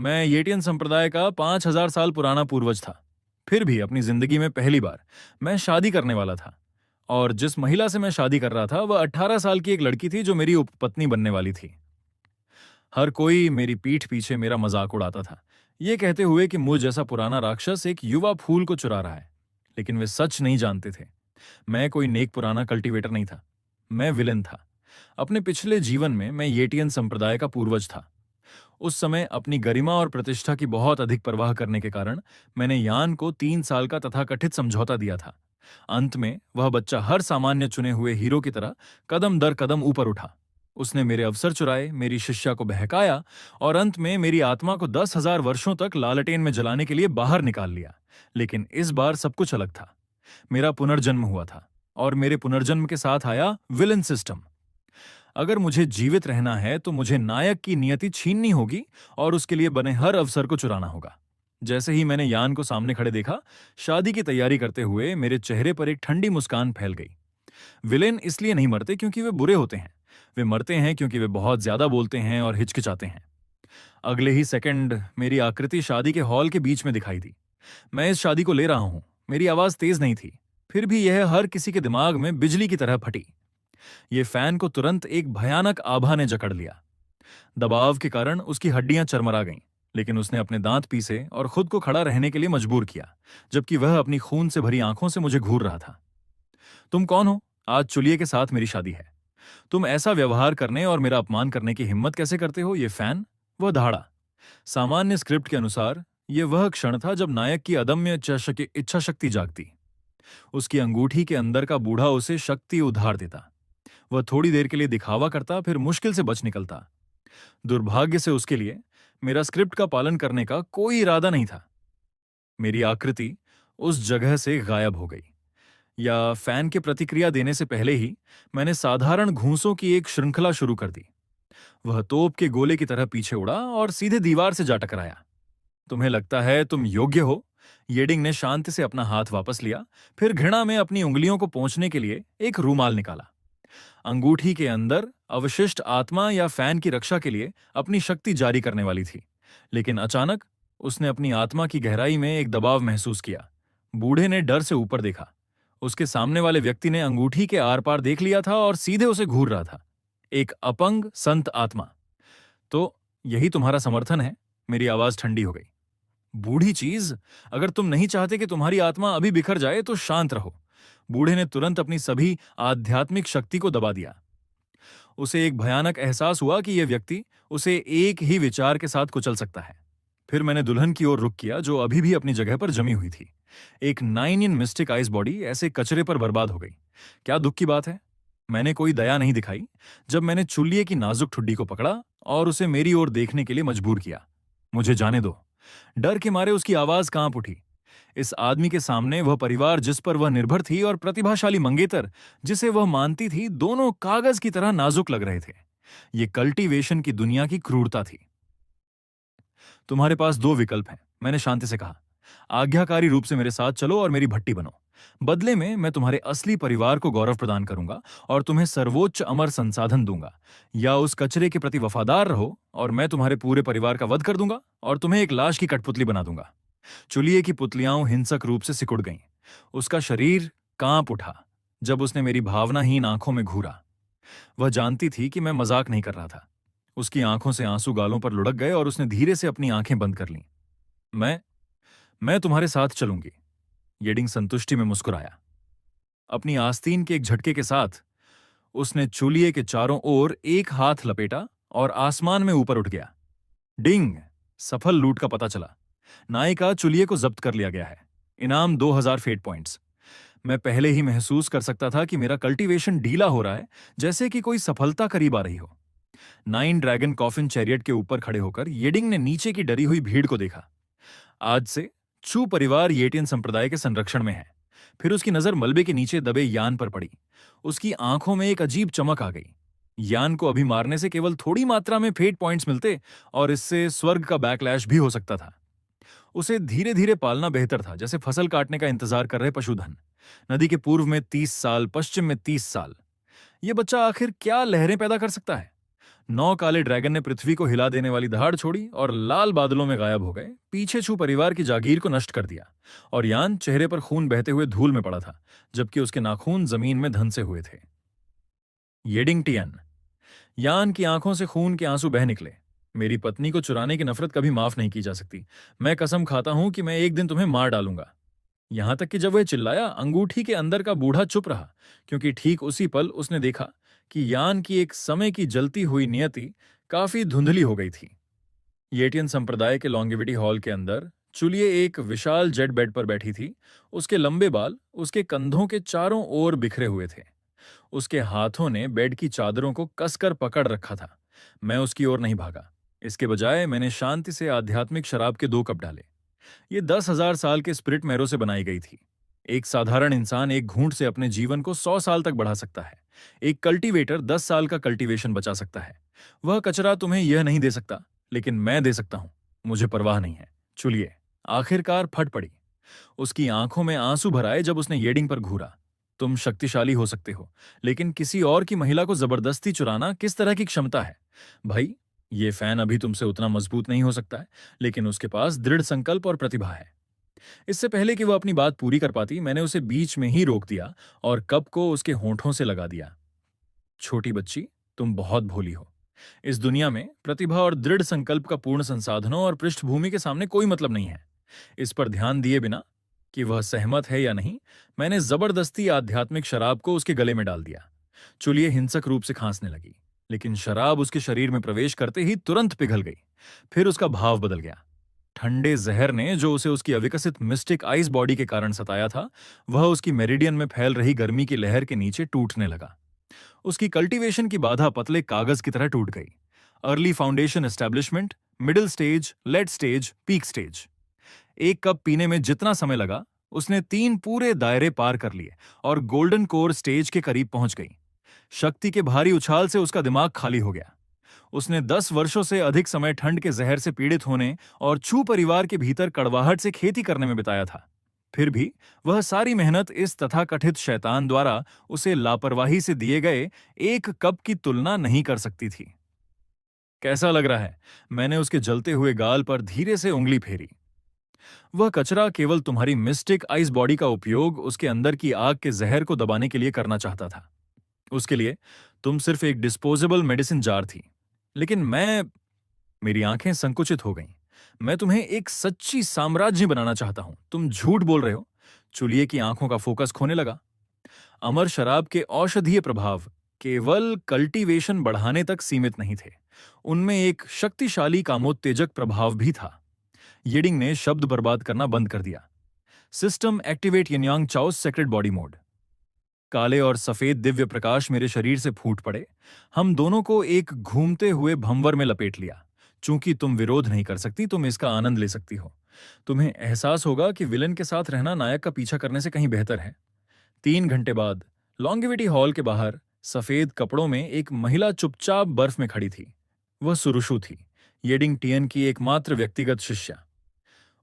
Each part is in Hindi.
मैं येटियन संप्रदाय का 5,000 साल पुराना पूर्वज था। फिर भी अपनी जिंदगी में पहली बार मैं शादी करने वाला था। और जिस महिला से मैं शादी कर रहा था वह 18 साल की एक लड़की थी जो मेरी उपपत्नी बनने वाली थी। हर कोई मेरी पीठ पीछे मेरा मजाक उड़ाता था, ये कहते हुए कि मुझ जैसा पुराना राक्षस एक युवा फूल को चुरा रहा है। लेकिन वे सच नहीं जानते थे। मैं कोई नेक पुराना कल्टीवेटर नहीं था। मैं विलेन था। अपने पिछले जीवन में मैं येटियन संप्रदाय का पूर्वज था। उस समय अपनी गरिमा और प्रतिष्ठा की बहुत अधिक परवाह करने के कारण मैंने यान को 3 साल का तथाकथित समझौता दिया था। अंत में वह बच्चा हर सामान्य चुने हुए हीरो की तरह कदम दर कदम ऊपर उठा। उसने मेरे अवसर चुराए, मेरी शिष्या को बहकाया और अंत में मेरी आत्मा को 10,000 वर्षों तक लालटेन में जलाने के लिए बाहर निकाल लिया। लेकिन इस बार सब कुछ अलग था। मेरा पुनर्जन्म हुआ था और मेरे पुनर्जन्म के साथ आया विलन सिस्टम। अगर मुझे जीवित रहना है तो मुझे नायक की नियति छीननी होगी और उसके लिए बने हर अवसर को चुराना होगा। जैसे ही मैंने यान को सामने खड़े देखा, शादी की तैयारी करते हुए मेरे चेहरे पर एक ठंडी मुस्कान फैल गई। विलेन इसलिए नहीं मरते क्योंकि वे बुरे होते हैं। वे मरते हैं क्योंकि वे बहुत ज्यादा बोलते हैं और हिचकिचाते हैं। अगले ही सेकंड मेरी आकृति शादी के हॉल के बीच में दिखाई दी। मैं इस शादी को ले रहा हूं। मेरी आवाज तेज नहीं थी, फिर भी यह हर किसी के दिमाग में बिजली की तरह फटी। ये फैन को तुरंत एक भयानक आभा ने जकड़ लिया। दबाव के कारण उसकी हड्डियां चरमरा गईं, लेकिन उसने अपने दांत पीसे और खुद को खड़ा रहने के लिए मजबूर किया, जबकि वह अपनी खून से भरी आंखों से मुझे घूर रहा था। तुम कौन हो? आज चुलिये के साथ मेरी शादी है। तुम ऐसा व्यवहार करने और मेरा अपमान करने की हिम्मत कैसे करते हो? ये फैन, वह दहाड़ा। सामान्य स्क्रिप्ट के अनुसार यह वह क्षण था जब नायक की अदम्य इच्छा शक्ति जागती। उसकी अंगूठी के अंदर का बूढ़ा उसे शक्ति उधार देता। वह थोड़ी देर के लिए दिखावा करता, फिर मुश्किल से बच निकलता। दुर्भाग्य से उसके लिए मेरा स्क्रिप्ट का पालन करने का कोई इरादा नहीं था। मेरी आकृति उस जगह से गायब हो गई। या फैन के प्रतिक्रिया देने से पहले ही मैंने साधारण घूंसों की एक श्रृंखला शुरू कर दी। वह तोप के गोले की तरह पीछे उड़ा और सीधे दीवार से जा टकराया। तुम्हें लगता है तुम योग्य हो? येडिंग ने शांति से अपना हाथ वापस लिया, फिर घृणा में अपनी उंगलियों को पोंछने के लिए एक रूमाल निकाला। अंगूठी के अंदर अवशिष्ट आत्मा या फैन की रक्षा के लिए अपनी शक्ति जारी करने वाली थी। लेकिन अचानक उसने अपनी आत्मा की गहराई में एक दबाव महसूस किया। बूढ़े ने डर से ऊपर देखा। उसके सामने वाले व्यक्ति ने अंगूठी के आर पार देख लिया था और सीधे उसे घूर रहा था। एक अपंग संत आत्मा। तो यही तुम्हारा समर्थन है? मेरी आवाज ठंडी हो गई। बूढ़ी चीज, अगर तुम नहीं चाहते कि तुम्हारी आत्मा अभी बिखर जाए तो शांत रहो। बूढ़े ने तुरंत अपनी सभी आध्यात्मिक शक्ति को दबा दिया। उसे एक भयानक एहसास हुआ कि यह व्यक्ति उसे एक ही विचार के साथ कुचल सकता है। फिर मैंने दुल्हन की ओर रुख किया, जो अभी भी अपनी जगह पर जमी हुई थी। एक 9 इन मिस्टिक आइस बॉडी ऐसे कचरे पर बर्बाद हो गई। क्या दुख की बात है? मैंने कोई दया नहीं दिखाई जब मैंने चुल्लिए की नाजुक ठुड्डी को पकड़ा और उसे मेरी ओर देखने के लिए मजबूर किया। मुझे जाने दो। डर के मारे उसकी आवाज कांप उठी। इस आदमी के सामने वह परिवार जिस पर वह निर्भर थी और प्रतिभाशाली मंगेतर जिसे वह मानती थी, दोनों कागज की तरह नाजुक लग रहे थे। ये कल्टीवेशन की दुनिया की क्रूरता थी। तुम्हारे पास दो विकल्प हैं, मैंने शांति से कहा। आज्ञाकारी रूप से मेरे साथ चलो और मेरी भट्टी बनो। बदले में मैं तुम्हारे असली परिवार को गौरव प्रदान करूंगा और तुम्हें सर्वोच्च अमर संसाधन दूंगा। या उस कचरे के प्रति वफादार रहो और मैं तुम्हारे पूरे परिवार का वध कर दूंगा और तुम्हें एक लाश की कठपुतली बना दूंगा। चुलिये की पुतलियां हिंसक रूप से सिकुड़ गईं। उसका शरीर कांप उठा जब उसने मेरी भावनाहीन आंखों में घूरा। वह जानती थी कि मैं मजाक नहीं कर रहा था। उसकी आंखों से आंसू गालों पर लुढ़क गए और उसने धीरे से अपनी आंखें बंद कर लीं। मैं तुम्हारे साथ चलूंगी। येडिंग संतुष्टि में मुस्कुराया। अपनी आस्तीन के एक झटके के साथ उसने चूलिए के चारों ओर एक हाथ लपेटा और आसमान में ऊपर उठ गया। डिंग! सफल लूट का पता चला। नायिका चुलिए को जब्त कर लिया गया है। इनाम 2000 फेट पॉइंट्स। मैं पहले ही महसूस कर सकता था कि मेरा कल्टीवेशन ढीला हो रहा है, जैसे कि कोई सफलता करीब आ रही हो। 9 ड्रैगन कॉफिन चैरियट के ऊपर खड़े होकर येडिंग ने नीचे की डरी हुई भीड़ को देखा। आज से चू परिवार येटियन संप्रदाय के संरक्षण में है। फिर उसकी नजर मलबे के नीचे दबे यान पर पड़ी। उसकी आंखों में एक अजीब चमक आ गई। यान को अभी मारने से केवल थोड़ी मात्रा में फेट पॉइंट्स मिलते और इससे स्वर्ग का बैकलैश भी हो सकता था। उसे धीरे धीरे पालना बेहतर था, जैसे फसल काटने का इंतजार कर रहे पशुधन। नदी के पूर्व में 30 साल, पश्चिम में 30 साल। यह बच्चा आखिर क्या लहरें पैदा कर सकता है? 9 काले ड्रैगन ने पृथ्वी को हिला देने वाली दहाड़ छोड़ी और लाल बादलों में गायब हो गए, पीछे छू परिवार की जागीर को नष्ट कर दिया। और यान चेहरे पर खून बहते हुए धूल में पड़ा था, जबकि उसके नाखून जमीन में धंसे हुए थे। येडिंग टियन। यान की आंखों से खून के आंसू बह निकले। मेरी पत्नी को चुराने की नफरत कभी माफ नहीं की जा सकती। मैं कसम खाता हूं कि मैं एक दिन तुम्हें मार डालूंगा। यहां तक कि जब वह चिल्लाया, अंगूठी के अंदर का बूढ़ा चुप रहा, क्योंकि ठीक उसी पल उसने देखा कि यान की एक समय की जलती हुई नियति काफी धुंधली हो गई थी। येटियन संप्रदाय के लॉन्गेविटी हॉल के अंदर चुलिए एक विशाल जेट बेड पर बैठी थी। उसके लंबे बाल उसके कंधों के चारों ओर बिखरे हुए थे। उसके हाथों ने बेड की चादरों को कसकर पकड़ रखा था। मैं उसकी ओर नहीं भागा। इसके बजाय मैंने शांति से आध्यात्मिक शराब के 2 कप डाले। ये 10,000 साल के स्पिरिट मैरो से बनाई गई थी। एक साधारण इंसान एक घूंट से अपने जीवन को 100 साल तक बढ़ा सकता है। एक कल्टीवेटर 10 साल का कल्टीवेशन बचा सकता है। वह कचरा तुम्हें यह नहीं दे सकता, लेकिन मैं दे सकता हूं। मुझे परवाह नहीं है। चुलिए आखिरकार फट पड़ी। उसकी आंखों में आंसू भर आए जब उसने येडिंग पर घूरा। तुम शक्तिशाली हो सकते हो, लेकिन किसी और की महिला को जबरदस्ती चुराना किस तरह की क्षमता है? भाई, ये फैन अभी तुमसे उतना मजबूत नहीं हो सकता है, लेकिन उसके पास दृढ़ संकल्प और प्रतिभा है। इससे पहले कि वह अपनी बात पूरी कर पाती, मैंने उसे बीच में ही रोक दिया और कप को उसके होंठों से लगा दिया। छोटी बच्ची, तुम बहुत भोली हो। इस दुनिया में प्रतिभा और दृढ़ संकल्प का पूर्ण संसाधनों और पृष्ठभूमि के सामने कोई मतलब नहीं है। इस पर ध्यान दिए बिना कि वह सहमत है या नहीं, मैंने जबरदस्ती आध्यात्मिक शराब को उसके गले में डाल दिया। चुलिए हिंसक रूप से खांसने लगी, लेकिन शराब उसके शरीर में प्रवेश करते ही तुरंत पिघल गई। फिर उसका भाव बदल गया। ठंडे जहर ने जो उसे उसकी अविकसित मिस्टिक आइस बॉडी के कारण सताया था, वह उसकी मेरिडियन में फैल रही गर्मी की लहर के नीचे टूटने लगा। उसकी कल्टीवेशन की बाधा पतले कागज की तरह टूट गई। Early foundation establishment, middle stage, late stage, peak stage. एक कप पीने में जितना समय लगा, उसने 3 पूरे दायरे पार कर लिए और गोल्डन कोर स्टेज के करीब पहुंच गई। शक्ति के भारी उछाल से उसका दिमाग खाली हो गया। उसने 10 वर्षों से अधिक समय ठंड के जहर से पीड़ित होने और छू परिवार के भीतर कड़वाहट से खेती करने में बिताया था। फिर भी वह सारी मेहनत इस तथाकथित शैतान द्वारा उसे लापरवाही से दिए गए 1 कप की तुलना नहीं कर सकती थी। कैसा लग रहा है? मैंने उसके जलते हुए गाल पर धीरे से उंगली फेरी। वह कचरा केवल तुम्हारी मिस्टिक आइस बॉडी का उपयोग उसके अंदर की आग के जहर को दबाने के लिए करना चाहता था। उसके लिए तुम सिर्फ एक डिस्पोजेबल मेडिसिन जार थी। लेकिन मेरी आंखें संकुचित हो गईं। मैं तुम्हें एक सच्ची साम्राज्य बनाना चाहता हूं। तुम झूठ बोल रहे हो। चुलिए की आंखों का फोकस खोने लगा। अमर शराब के औषधीय प्रभाव केवल कल्टीवेशन बढ़ाने तक सीमित नहीं थे। उनमें एक शक्तिशाली कामोत्तेजक प्रभाव भी था। येडिंग ने शब्द बर्बाद करना बंद कर दिया। System activate yin yang chaos secret body mode. काले और सफेद दिव्य प्रकाश मेरे शरीर से फूट पड़े। हम दोनों को एक घूमते हुए भंवर में लपेट लिया। चूंकि तुम विरोध नहीं कर सकती, तुम इसका आनंद ले सकती हो। तुम्हें एहसास होगा कि विलन के साथ रहना नायक का पीछा करने से कहीं बेहतर है। 3 घंटे बाद लॉन्गेविटी हॉल के बाहर सफेद कपड़ों में एक महिला चुपचाप बर्फ में खड़ी थी। वह सुरुशु थी, येडिंग टियन की एकमात्र व्यक्तिगत शिष्या।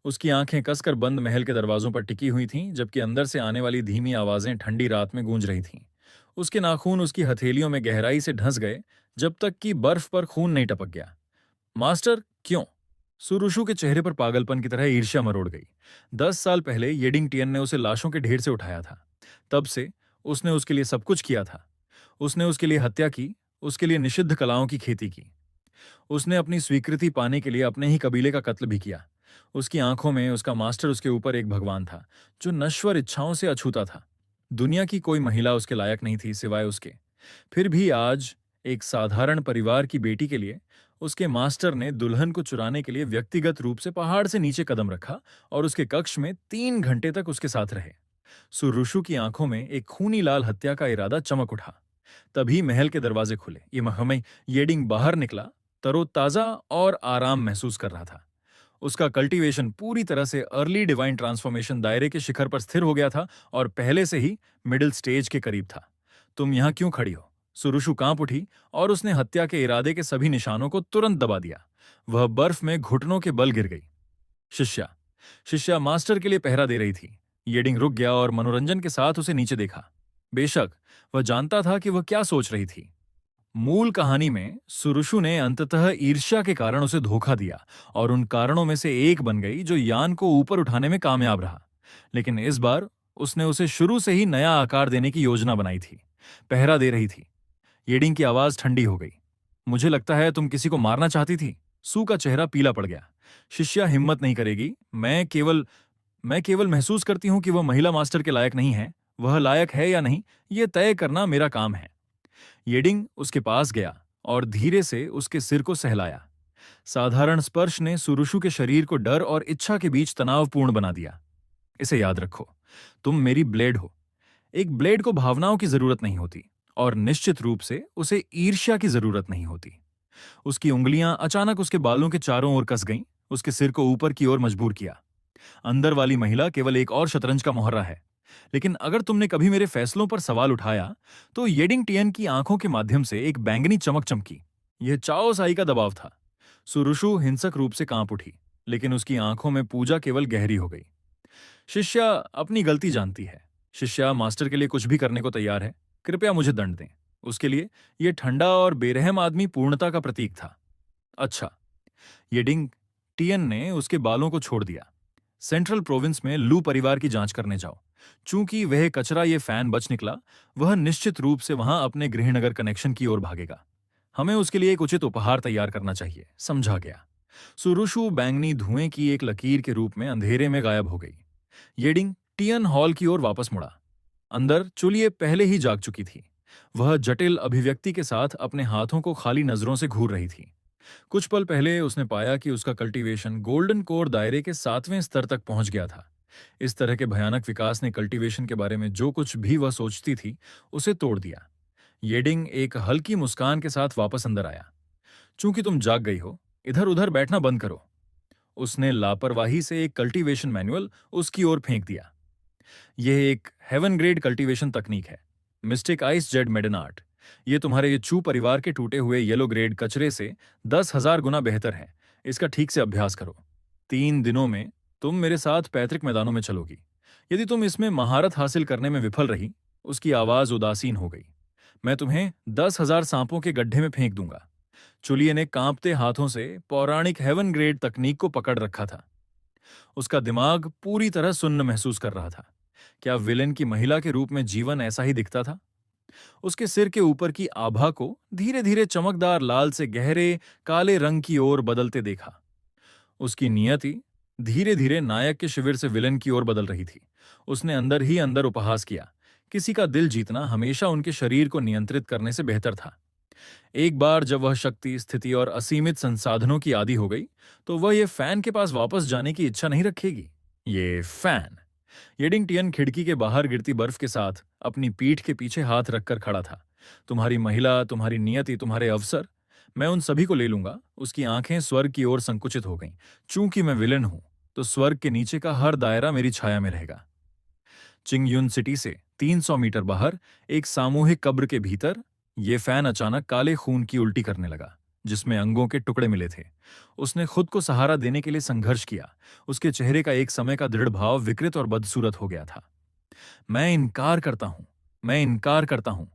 उसकी आंखें कसकर बंद महल के दरवाजों पर टिकी हुई थीं, जबकि अंदर से आने वाली धीमी आवाजें ठंडी रात में गूंज रही थीं। उसके नाखून उसकी हथेलियों में गहराई से ढंस गए, जब तक कि बर्फ पर खून नहीं टपक गया। मास्टर, क्यों? सुरुशु के चेहरे पर पागलपन की तरह ईर्ष्या मरोड़ गई। 10 साल पहले येडिंग टियन ने उसे लाशों के ढेर से उठाया था। तब से उसने उसके लिए सब कुछ किया था। उसने उसके लिए हत्या की, उसके लिए निषिद्ध कलाओं की खेती की। उसने अपनी स्वीकृति पाने के लिए अपने ही कबीले का कत्ल भी किया। उसकी आंखों में उसका मास्टर उसके ऊपर एक भगवान था, जो नश्वर इच्छाओं से अछूता था। दुनिया की कोई महिला उसके लायक नहीं थी सिवाय उसके। फिर भी आज एक साधारण परिवार की बेटी के लिए उसके मास्टर ने दुल्हन को चुराने के लिए व्यक्तिगत रूप से पहाड़ से नीचे कदम रखा और उसके कक्ष में 3 घंटे तक उसके साथ रहे। सुरुशु की आंखों में एक खूनी लाल हत्या का इरादा चमक उठा। तभी महल के दरवाजे खुले। ये महमय येडिंग बाहर निकला, तरोताजा और आराम महसूस कर रहा था। उसका कल्टीवेशन पूरी तरह से अर्ली डिवाइन ट्रांसफॉर्मेशन दायरे के शिखर पर स्थिर हो गया था और पहले से ही मिडिल स्टेज के करीब था। तुम यहां क्यों खड़ी हो? सुरुशु कांप उठी और उसने हत्या के इरादे के सभी निशानों को तुरंत दबा दिया। वह बर्फ में घुटनों के बल गिर गई। शिष्या शिष्या मास्टर के लिए पहरा दे रही थी। येडिंग रुक गया और मनोरंजन के साथ उसे नीचे देखा। बेशक वह जानता था कि वह क्या सोच रही थी। मूल कहानी में सुरुशु ने अंततः ईर्ष्या के कारण उसे धोखा दिया और उन कारणों में से एक बन गई जो यान को ऊपर उठाने में कामयाब रहा। लेकिन इस बार उसने उसे शुरू से ही नया आकार देने की योजना बनाई थी। पहरा दे रही थी। येडिंग की आवाज ठंडी हो गई। मुझे लगता है तुम किसी को मारना चाहती थी। सू का चेहरा पीला पड़ गया। शिष्या हिम्मत नहीं करेगी। मैं केवल महसूस करती हूं कि वह महिला मास्टर के लायक नहीं है। वह लायक है या नहीं, यह तय करना मेरा काम है। येडिंग उसके पास गया और धीरे से उसके सिर को सहलाया। साधारण स्पर्श ने सुरुशु के शरीर को डर और इच्छा के बीच तनावपूर्ण बना दिया। इसे याद रखो, तुम मेरी ब्लेड हो। एक ब्लेड को भावनाओं की जरूरत नहीं होती और निश्चित रूप से उसे ईर्ष्या की जरूरत नहीं होती। उसकी उंगलियां अचानक उसके बालों के चारों ओर कस गईं, उसके सिर को ऊपर की ओर मजबूर किया। अंदर वाली महिला केवल एक और शतरंज का मोहर्रा है। लेकिन अगर तुमने कभी मेरे फैसलों पर सवाल उठाया तो येडिंग टियन की आंखों के माध्यम से एक बैंगनी चमक चमकी। यह चाओ साई का दबाव था। सुरुशु हिंसक रूप से कांप उठी, लेकिन उसकी आंखों में पूजा केवल गहरी हो गई। शिष्या अपनी गलती जानती है। शिष्या मास्टर के लिए कुछ भी करने को तैयार है। कृपया मुझे दंड दें। उसके लिए यह ठंडा और बेरहम आदमी पूर्णता का प्रतीक था। अच्छा। येडिंग टियन ने उसके बालों को छोड़ दिया। सेंट्रल प्रोविंस में लू परिवार की जांच करने जाओ। चूंकि वह कचरा ये फैन बच निकला, वह निश्चित रूप से वहां अपने गृहनगर कनेक्शन की ओर भागेगा। हमें उसके लिए एक उचित उपहार तैयार करना चाहिए। समझा गया। सुरुशु बैंगनी धुएं की एक लकीर के रूप में अंधेरे में गायब हो गई। येडिंग टियन हॉल की ओर वापस मुड़ा। अंदर चुलिए पहले ही जाग चुकी थी। वह जटिल अभिव्यक्ति के साथ अपने हाथों को खाली नजरों से घूर रही थी। कुछ पल पहले उसने पाया कि उसका कल्टीवेशन गोल्डन कोर दायरे के 7वें स्तर तक पहुंच गया था। इस तरह के भयानक विकास ने कल्टीवेशन के बारे में जो कुछ भी वह सोचती थी उसे तोड़ दिया। येडिंग एक हल्की मुस्कान के साथ वापस अंदर आया। चूंकि तुम जाग गई हो, इधर उधर बैठना बंद करो। उसने लापरवाही से एक कल्टीवेशन मैनुअल उसकी ओर फेंक दिया। यह एक हेवन ग्रेड कल्टीवेशन तकनीक है, मिस्टिक आइस जेड मेडेनार्ट। ये तुम्हारे ये चू परिवार के टूटे हुए येलो ग्रेड कचरे से 10,000 गुना बेहतर है। इसका ठीक से अभ्यास करो। 3 दिनों में तुम मेरे साथ पैतृक मैदानों में चलोगी। यदि तुम इसमें महारत हासिल करने में विफल रही। उसकी आवाज उदासीन हो गई। मैं तुम्हें 10,000 सांपों के गड्ढे में फेंक दूंगा। चुलिए ने कांपते हाथों से पौराणिक हेवन ग्रेड तकनीक को पकड़ रखा था। उसका दिमाग पूरी तरह सुन्न महसूस कर रहा था। क्या विलेन की महिला के रूप में जीवन ऐसा ही दिखता था? उसके सिर के ऊपर की आभा को धीरे धीरे चमकदार लाल से गहरे काले रंग की ओर बदलते देखा। उसकी नियति धीरे धीरे नायक के शिविर से विलेन की ओर बदल रही थी। उसने अंदर ही अंदर उपहास किया। किसी का दिल जीतना हमेशा उनके शरीर को नियंत्रित करने से बेहतर था। एक बार जब वह शक्ति, स्थिति और असीमित संसाधनों की आदी हो गई, तो वह ये फैन के पास वापस जाने की इच्छा नहीं रखेगी। ये फैन। येडिंग टियन खिड़की के बाहर गिरती बर्फ के साथ अपनी पीठ के पीछे हाथ रखकर खड़ा था। तुम्हारी महिला, तुम्हारी नियति, तुम्हारे अवसर, मैं उन सभी को ले लूंगा। उसकी आंखें स्वर्ग की ओर संकुचित हो गईं। चूंकि मैं विलेन हूं, तो स्वर्ग के नीचे का हर दायरा मेरी छाया में रहेगा। चिंगयुन सिटी से 300 मीटर बाहर एक सामूहिक कब्र के भीतर ये फैन अचानक काले खून की उल्टी करने लगा, जिसमें अंगों के टुकड़े मिले थे। उसने खुद को सहारा देने के लिए संघर्ष किया। उसके चेहरे का एक समय का दृढ़ भाव विकृत और बदसूरत हो गया था। मैं इनकार करता हूं, मैं इनकार करता हूं।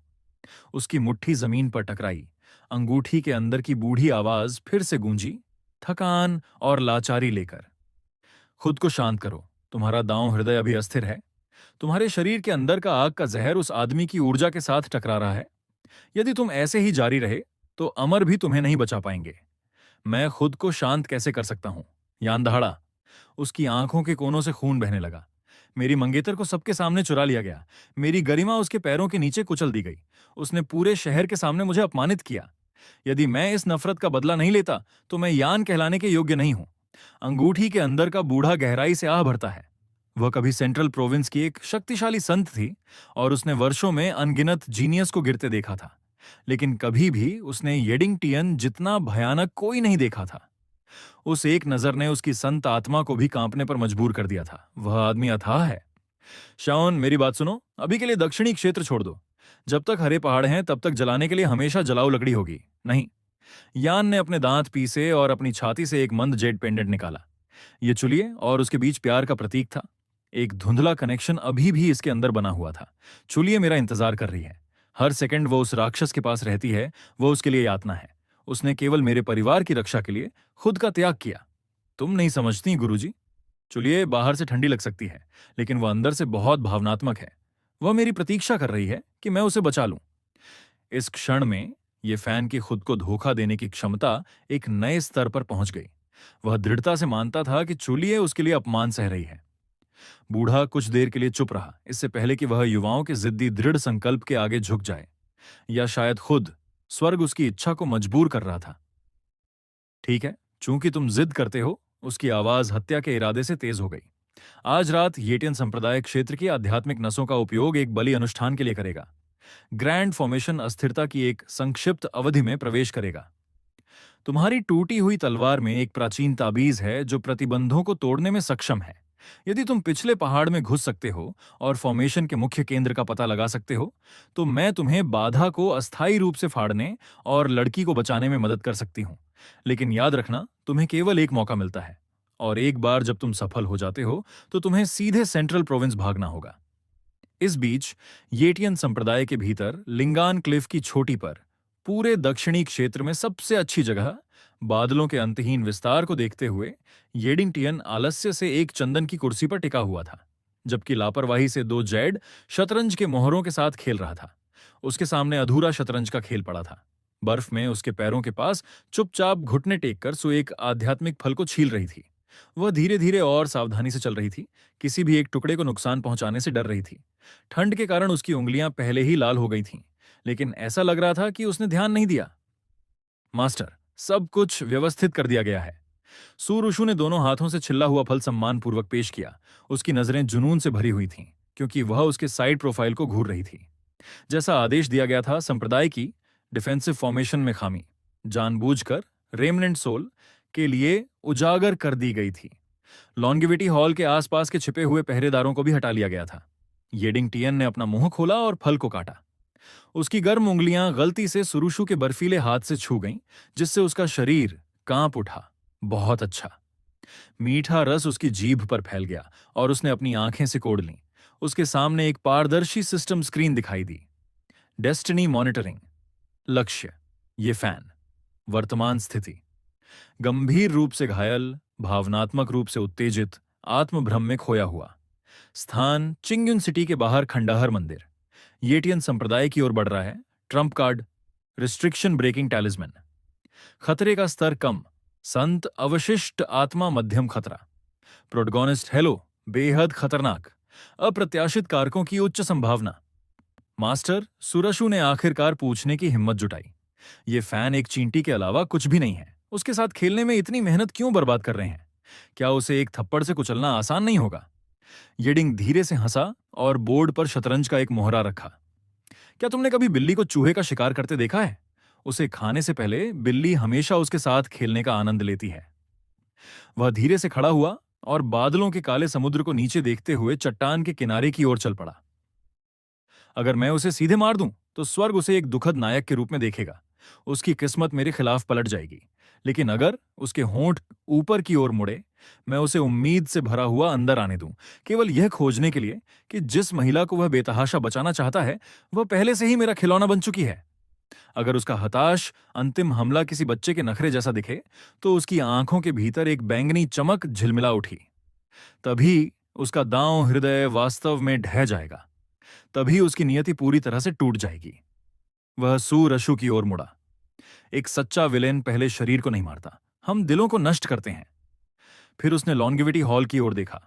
उसकी मुट्ठी जमीन पर टकराई। अंगूठी के अंदर की बूढ़ी आवाज फिर से गूंजी, थकान और लाचारी लेकर। खुद को शांत करो। तुम्हारा दांव हृदय अभी अस्थिर है। तुम्हारे शरीर के अंदर का आग का जहर उस आदमी की ऊर्जा के साथ टकरा रहा है। यदि तुम ऐसे ही जारी रहे तो अमर भी तुम्हें नहीं बचा पाएंगे। मैं खुद को शांत कैसे कर सकता हूं? यान दहाड़ा। उसकी आंखों के कोनों से खून बहने लगा। मेरी मंगेतर को सबके सामने चुरा लिया गया। मेरी गरिमा उसके पैरों के नीचे कुचल दी गई। उसने पूरे शहर के सामने मुझे अपमानित किया। यदि मैं इस नफरत का बदला नहीं लेता तो मैं यान कहलाने के योग्य नहीं हूं। अंगूठी के अंदर का बूढ़ा गहराई से आह भरता है। वह कभी सेंट्रल प्रोविंस की एक शक्तिशाली संत थी और उसने वर्षों में अनगिनत जीनियस को गिरते देखा था। लेकिन कभी भी उसने येडिंग टियन जितना भयानक कोई नहीं देखा था। उस एक नजर ने उसकी संत आत्मा को भी कांपने पर मजबूर कर दिया था। वह आदमी अथाह है। शाओन, मेरी बात सुनो। अभी के लिए दक्षिणी क्षेत्र छोड़ दो। जब तक हरे पहाड़ हैं तब तक जलाने के लिए हमेशा जलाऊ लकड़ी होगी। नहीं। यान ने अपने दांत पीसे और अपनी छाती से एक मंद जेड पेंडेंट निकाला। ये चुलिए और उसके बीच प्यार का प्रतीक था। एक धुंधला कनेक्शन अभी भी इसके अंदर बना हुआ था। चुलिए मेरा इंतजार कर रही है। हर सेकंड वो उस राक्षस के पास रहती है, वो उसके लिए यातना है। उसने केवल मेरे परिवार की रक्षा के लिए खुद का त्याग किया। तुम नहीं समझती गुरुजी। चुलिए बाहर से ठंडी लग सकती है, लेकिन वह अंदर से बहुत भावनात्मक है। वह मेरी प्रतीक्षा कर रही है कि मैं उसे बचा लूं। इस क्षण में ये फैन की खुद को धोखा देने की क्षमता एक नए स्तर पर पहुंच गई। वह दृढ़ता से मानता था कि चुलिए उसके लिए अपमान सह रही है। बूढ़ा कुछ देर के लिए चुप रहा, इससे पहले कि वह युवाओं के जिद्दी दृढ़ संकल्प के आगे झुक जाए, या शायद खुद स्वर्ग उसकी इच्छा को मजबूर कर रहा था। ठीक है, चूंकि तुम जिद करते हो। उसकी आवाज हत्या के इरादे से तेज हो गई। आज रात येटियन संप्रदाय क्षेत्र की आध्यात्मिक नसों का उपयोग एक बलि अनुष्ठान के लिए करेगा। ग्रैंड फॉर्मेशन अस्थिरता की एक संक्षिप्त अवधि में प्रवेश करेगा। तुम्हारी टूटी हुई तलवार में एक प्राचीन ताबीज है जो प्रतिबंधों को तोड़ने में सक्षम है। यदि तुम पिछले पहाड़ में घुस सकते हो और फॉर्मेशन के मुख्य केंद्र का पता लगा सकते हो, तो मैं तुम्हें बाधा को अस्थायी रूप से फाड़ने और लड़की को बचाने में मदद कर सकती हूं। लेकिन याद रखना, तुम्हें केवल एक मौका मिलता है, और एक बार जब तुम सफल हो जाते हो तो तुम्हें सीधे सेंट्रल प्रोविंस भागना होगा। इस बीच येटियन संप्रदाय के भीतर लिंगान क्लिफ की छोटी पर पूरे दक्षिणी क्षेत्र में सबसे अच्छी जगह, बादलों के अंतहीन विस्तार को देखते हुए येडिंगटियन आलस्य से एक चंदन की कुर्सी पर टिका हुआ था, जबकि लापरवाही से दो जैड शतरंज के मोहरों के साथ खेल रहा था। उसके सामने अधूरा शतरंज का खेल पड़ा था। बर्फ में उसके पैरों के पास चुपचाप घुटने टेककर सो एक आध्यात्मिक फल को छील रही थी। वह धीरे धीरे और सावधानी से चल रही थी, किसी भी एक टुकड़े को नुकसान पहुंचाने से डर रही थी। ठंड के कारण उसकी उंगलियां पहले ही लाल हो गई थीं, लेकिन ऐसा लग रहा था कि उसने ध्यान नहीं दिया। मास्टर, सब कुछ व्यवस्थित कर दिया गया है। सूरुषु ने दोनों हाथों से छिल्ला हुआ फल सम्मानपूर्वक पेश किया। उसकी नजरें जुनून से भरी हुई थीं, क्योंकि वह उसके साइड प्रोफाइल को घूर रही थी। जैसा आदेश दिया गया था, संप्रदाय की डिफेंसिव फॉर्मेशन में खामी जानबूझकर रेमनेंट सोल के लिए उजागर कर दी गई थी। लॉन्गिविटी हॉल के आसपास के छिपे हुए पहरेदारों को भी हटा लिया गया था। येडिंगटियन ने अपना मुंह खोला और फल को काटा। उसकी गर्म उंगलियां गलती से सुरुशु के बर्फीले हाथ से छू गईं, जिससे उसका शरीर कांप उठा। बहुत अच्छा। मीठा रस उसकी जीभ पर फैल गया और उसने अपनी आंखें सिकोड़ लीं। उसके सामने एक पारदर्शी सिस्टम स्क्रीन दिखाई दी। Destiny monitoring. लक्ष्य, ये फैन। वर्तमान स्थिति, गंभीर रूप से घायल, भावनात्मक रूप से उत्तेजित, आत्मभ्रम में खोया हुआ। स्थान, चिंग्युन सिटी के बाहर खंडहर मंदिर। येटियन संप्रदाय की ओर बढ़ रहा है। Trump card, restriction breaking talisman. खतरे का स्तर कम, संत अवशिष्ट आत्मा मध्यम खतरा। प्रोटगोनिस्ट हेलो, बेहद खतरनाक, अप्रत्याशित कारकों की उच्च संभावना। मास्टर, सुरशु ने आखिरकार पूछने की हिम्मत जुटाई। ये फैन एक चींटी के अलावा कुछ भी नहीं है। उसके साथ खेलने में इतनी मेहनत क्यों बर्बाद कर रहे हैं? क्या उसे एक थप्पड़ से कुचलना आसान नहीं होगा? येडिंग धीरे से हंसा और बोर्ड पर शतरंज का एक मोहरा रखा। क्या तुमने कभी बिल्ली को चूहे का शिकार करते देखा है? उसे खाने से पहले बिल्ली हमेशा उसके साथ खेलने का आनंद लेती है। वह धीरे से खड़ा हुआ और बादलों के काले समुद्र को नीचे देखते हुए चट्टान के किनारे की ओर चल पड़ा। अगर मैं उसे सीधे मार दूं, तो स्वर्ग उसे एक दुखद नायक के रूप में देखेगा। उसकी किस्मत मेरे खिलाफ पलट जाएगी। लेकिन अगर उसके होंठ ऊपर की ओर मुड़े, मैं उसे उम्मीद से भरा हुआ अंदर आने दूं, केवल यह खोजने के लिए कि जिस महिला को वह बेतहाशा बचाना चाहता है, वह पहले से ही मेरा खिलौना बन चुकी है। अगर उसका हताश अंतिम हमला किसी बच्चे के नखरे जैसा दिखे, तो उसकी आंखों के भीतर एक बैंगनी चमक झिलमिला उठी। तभी उसका दांव हृदय वास्तव में ढह जाएगा। तभी उसकी नियति पूरी तरह से टूट जाएगी। वह सूरशु की ओर मुड़ा। एक सच्चा विलेन पहले शरीर को नहीं मारता, हम दिलों को नष्ट करते हैं। फिर उसने लॉन्गिविटी हॉल की ओर देखा।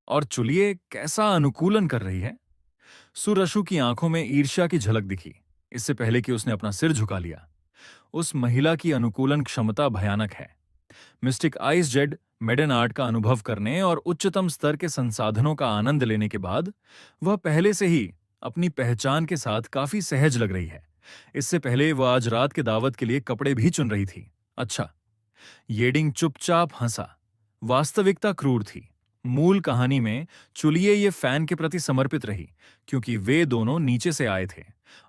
और चुलिए कैसा अनुकूलन कर रही है। सुरशु की आंखों में ईर्ष्या की झलक दिखी, इससे पहले कि उसने अपना सिर झुका लिया। उस महिला की अनुकूलन क्षमता भयानक है। Mystic ice jade maiden art का अनुभव करने और उच्चतम स्तर के संसाधनों का आनंद लेने के बाद वह पहले से ही अपनी पहचान के साथ काफी सहज लग रही है। इससे पहले वह आज रात के दावत के लिए कपड़े भी चुन रही थी। अच्छा। येडिंग चुपचाप हंसा। वास्तविकता क्रूर थी। मूल कहानी में चुलिए ये फैन के प्रति समर्पित रही, क्योंकि वे दोनों नीचे से आए थे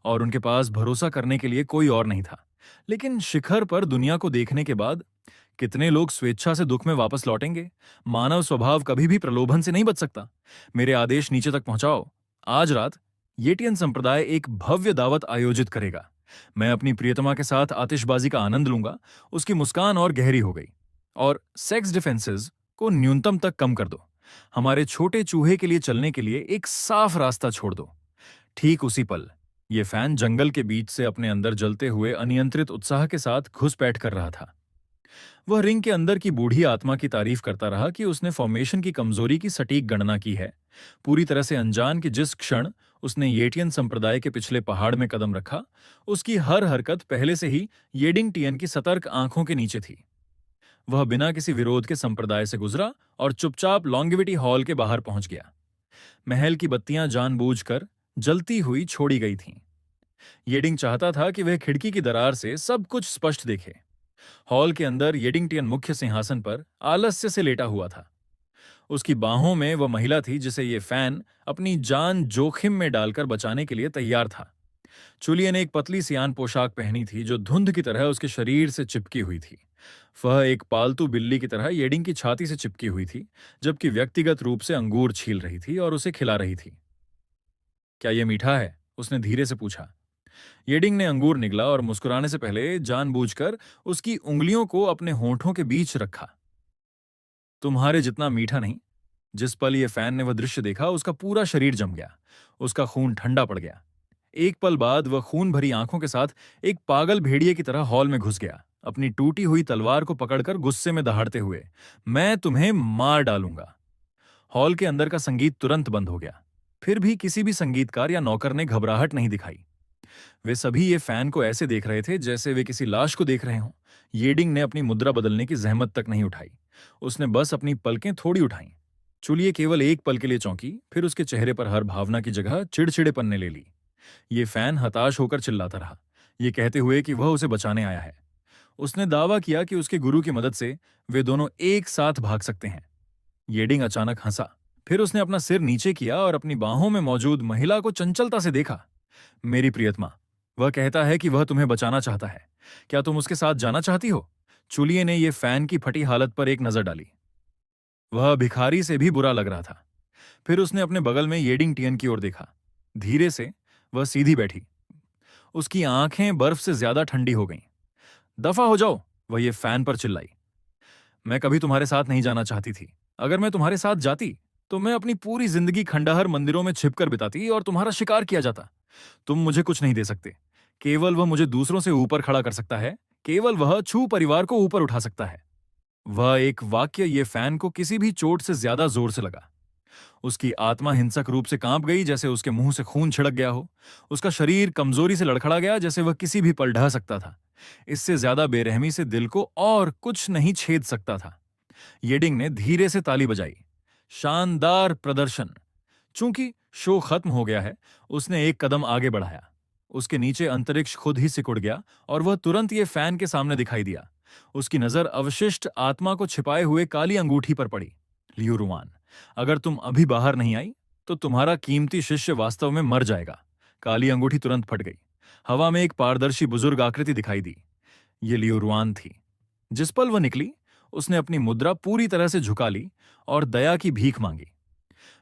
और उनके पास भरोसा करने के लिए कोई और नहीं था। लेकिन शिखर पर दुनिया को देखने के बाद कितने लोग स्वेच्छा से दुख में वापस लौटेंगे? मानव स्वभाव कभी भी प्रलोभन से नहीं बच सकता। मेरे आदेश नीचे तक पहुंचाओ। आज रात येटियन संप्रदाय एक भव्य दावत आयोजित करेगा। मैं अपनी प्रियतमा के साथ आतिशबाजी का आनंद लूंगा। उसकी मुस्कान और गहरी हो गई। और सेक्स डिफेंसेस को न्यूनतम तक कम कर दो। हमारे छोटे चूहे के लिए चलने के लिए एक साफ रास्ता छोड़ दो। ठीक उसी पल ये फैन जंगल के बीच से अपने अंदर जलते हुए अनियंत्रित उत्साह के साथ घुसपैठ कर रहा था। वह रिंग के अंदर की बूढ़ी आत्मा की तारीफ करता रहा कि उसने फॉर्मेशन की कमजोरी की सटीक गणना की है, पूरी तरह से अनजान कि जिस क्षण उसने येटियन संप्रदाय के पिछले पहाड़ में कदम रखा, उसकी हर हरकत पहले से ही येडिंगटियन की सतर्क आंखों के नीचे थी। वह बिना किसी विरोध के संप्रदाय से गुजरा और चुपचाप लॉन्गिविटी हॉल के बाहर पहुंच गया। महल की बत्तियां जानबूझकर जलती हुई छोड़ी गई थीं। येडिंग चाहता था कि वह खिड़की की दरार से सब कुछ स्पष्ट देखे। हॉल के अंदर येडिंगटियन मुख्य सिंहासन पर आलस्य से लेटा हुआ था। उसकी बाहों में वह महिला थी जिसे ये फैन अपनी जान जोखिम में डालकर बचाने के लिए तैयार था। चुलिया ने एक पतली सियान पोशाक पहनी थी जो धुंध की तरह उसके शरीर से चिपकी हुई थी। वह एक पालतू बिल्ली की तरह येडिंग की छाती से चिपकी हुई थी, जबकि व्यक्तिगत रूप से अंगूर छील रही थी और उसे खिला रही थी। क्या यह मीठा है? उसने धीरे से पूछा। येडिंग ने अंगूर निगला और मुस्कुराने से पहले जानबूझकर उसकी उंगलियों को अपने होंठों के बीच रखा। तुम्हारे जितना मीठा नहीं। जिस पल ये फैन ने वह दृश्य देखा, उसका पूरा शरीर जम गया। उसका खून ठंडा पड़ गया। एक पल बाद वह खून भरी आंखों के साथ एक पागल भेड़िए की तरह हॉल में घुस गया, अपनी टूटी हुई तलवार को पकड़कर गुस्से में दहाड़ते हुए, मैं तुम्हें मार डालूंगा। हॉल के अंदर का संगीत तुरंत बंद हो गया। फिर भी किसी भी संगीतकार या नौकर ने घबराहट नहीं दिखाई। वे सभी ये फैन को ऐसे देख रहे थे जैसे वे किसी लाश को देख रहे हों। येडिंग ने अपनी मुद्रा बदलने की जहमत तक नहीं उठाई। उसने बस अपनी पलकें थोड़ी उठाईं। चुलिए केवल एक पल के लिए चौंकी, फिर उसके चेहरे पर हर भावना की जगह चिड़चिड़ेपन ने ले ली। ये फैन हताश होकर चिल्लाता रहा, ये कहते हुए कि वह उसे बचाने आया है। उसने दावा किया कि उसके गुरु की मदद से वे दोनों एक साथ भाग सकते हैं। येडिंग अचानक हंसा। फिर उसने अपना सिर नीचे किया और अपनी बाहों में मौजूद महिला को चंचलता से देखा। मेरी प्रियतमा, वह कहता है कि वह तुम्हें बचाना चाहता है। क्या तुम उसके साथ जाना चाहती हो? चुलिए ने यह फैन की फटी हालत पर एक नजर डाली। वह भिखारी से भी बुरा लग रहा था। फिर उसने अपने बगल में येडिंगटियन की ओर देखा। धीरे से वह सीधी बैठी। उसकी आंखें बर्फ से ज्यादा ठंडी हो गईं। दफा हो जाओ, वह ये फैन पर चिल्लाई। मैं कभी तुम्हारे साथ नहीं जाना चाहती थी। अगर मैं तुम्हारे साथ जाती तो मैं अपनी पूरी जिंदगी खंडहर मंदिरों में छिपकर बिताती और तुम्हारा शिकार किया जाता। तुम मुझे कुछ नहीं दे सकते। केवल वह मुझे दूसरों से ऊपर खड़ा कर सकता है। केवल वह छू परिवार को ऊपर उठा सकता है। वह एक वाक्य ये फैन को किसी भी चोट से ज्यादा जोर से लगा। उसकी आत्मा हिंसक रूप से कांप गई, जैसे उसके मुंह से खून छिड़क गया हो। उसका शरीर कमजोरी से लड़खड़ा गया, जैसे वह किसी भी पल ढह सकता था। इससे ज्यादा बेरहमी से दिल को और कुछ नहीं छेद सकता था। येडिंग ने धीरे से ताली बजाई। शानदार प्रदर्शन। चूंकि शो खत्म हो गया है, उसने एक कदम आगे बढ़ाया। उसके नीचे अंतरिक्ष खुद ही सिकुड़ गया और वह तुरंत ये फैन के सामने दिखाई दिया। उसकी नजर अवशिष्ट आत्मा को छिपाए हुए काली अंगूठी पर पड़ी। लियू रुआन, अगर तुम अभी बाहर नहीं आई तो तुम्हारा कीमती शिष्य वास्तव में मर जाएगा। काली अंगूठी तुरंत फट गई। हवा में एक पारदर्शी बुजुर्ग आकृति दिखाई दी। ये लियू रुआन थी। जिस पल वह निकली, उसने अपनी मुद्रा पूरी तरह से झुका ली और दया की भीख मांगी।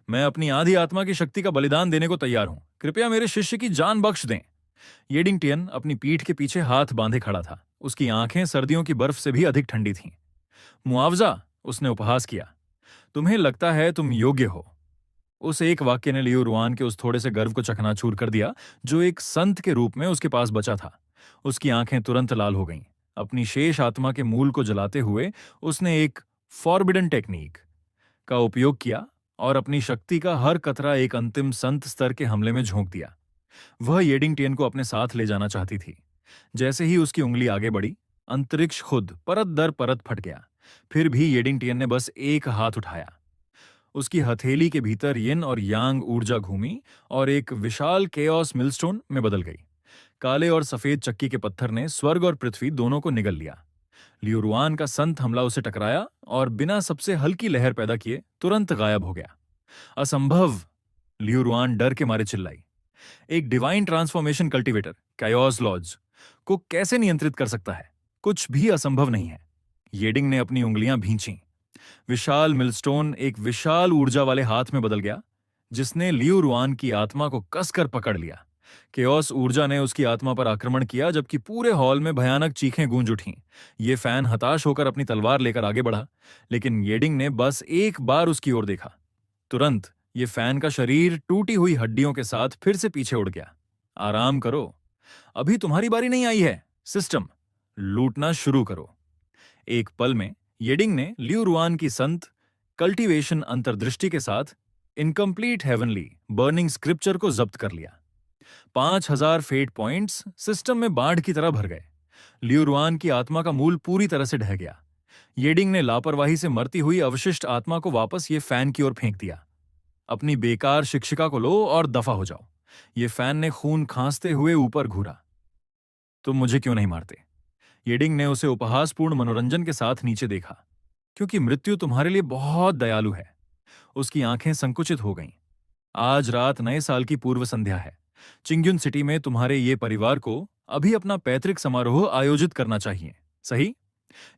मैं अपनी आधी आत्मा की शक्ति का बलिदान देने को तैयार हूं। कृपया मेरे शिष्य की जान बख्श दें। येडिंगटियन अपनी पीठ के पीछे हाथ बांधे खड़ा था। उसकी आंखें सर्दियों की बर्फ से भी अधिक ठंडी थीं। मुआवजा, उसने उपहास किया। तुम्हें लगता है तुम योग्य हो। उस एक वाक्य ने लियू रुआन के उस थोड़े से गर्व को चकनाचूर कर दिया जो एक संत के रूप में उसके पास बचा था। उसकी आंखें तुरंत लाल हो गईं। अपनी शेष आत्मा के मूल को जलाते हुए उसने एक फॉरबिडन टेक्निक का उपयोग किया और अपनी शक्ति का हर कतरा एक अंतिम संत स्तर के हमले में झोंक दिया। वह येडिंगटियन को अपने साथ ले जाना चाहती थी। जैसे ही उसकी उंगली आगे बढ़ी, अंतरिक्ष खुद परत दर परत फट गया। फिर भी येडिंगटियन ने बस एक हाथ उठाया। उसकी हथेली के भीतर यिन और यांग ऊर्जा घूमी और एक विशाल केओस मिलस्टोन में बदल गई। काले और सफेद चक्की के पत्थर ने स्वर्ग और पृथ्वी दोनों को निगल लिया। लियू रुआन का संत हमला उसे टकराया और बिना सबसे हल्की लहर पैदा किए तुरंत गायब हो गया। असंभव, लियू रुआन डर के मारे चिल्लाई। एक डिवाइन ट्रांसफॉर्मेशन कल्टीवेटर कायोस लॉज को कैसे नियंत्रित कर सकता है? कुछ भी असंभव नहीं है। येडिंग ने अपनी उंगलियां भींची। विशाल मिलस्टोन एक विशाल ऊर्जा वाले हाथ में बदल गया, जिसने लियू रुआन की आत्मा को कसकर पकड़ लिया। केओस ऊर्जा ने उसकी आत्मा पर आक्रमण किया, जबकि पूरे हॉल में भयानक चीखें गूंज उठीं। ये फैन हताश होकर अपनी तलवार लेकर आगे बढ़ा, लेकिन येडिंग ने बस एक बार उसकी ओर देखा। तुरंत ये फैन का शरीर टूटी हुई हड्डियों के साथ फिर से पीछे उड़ गया। आराम करो, अभी तुम्हारी बारी नहीं आई है। सिस्टम, लूटना शुरू करो। एक पल में येडिंग ने लियू रुआन की संत कल्टीवेशन अंतर्दृष्टि के साथ इनकम्प्लीट हेवनली बर्निंग स्क्रिप्चर को जब्त कर लिया। 5,000 फेट पॉइंट्स सिस्टम में बाढ़ की तरह भर गए। लियू रुआन की आत्मा का मूल पूरी तरह से ढह गया। येडिंग ने लापरवाही से मरती हुई अवशिष्ट आत्मा को वापस ये फैन की ओर फेंक दिया। अपनी बेकार शिक्षिका को लो और दफा हो जाओ। ये फैन ने खून खांसते हुए ऊपर घूरा। तुम मुझे क्यों नहीं मारते? येडिंग ने उसे उपहासपूर्ण मनोरंजन के साथ नीचे देखा। क्योंकि मृत्यु तुम्हारे लिए बहुत दयालु है। उसकी आंखें संकुचित हो गईं। आज रात नए साल की पूर्व संध्या है। चिंग्युन सिटी में तुम्हारे ये परिवार को अभी अपना पैतृक समारोह आयोजित करना चाहिए, सही?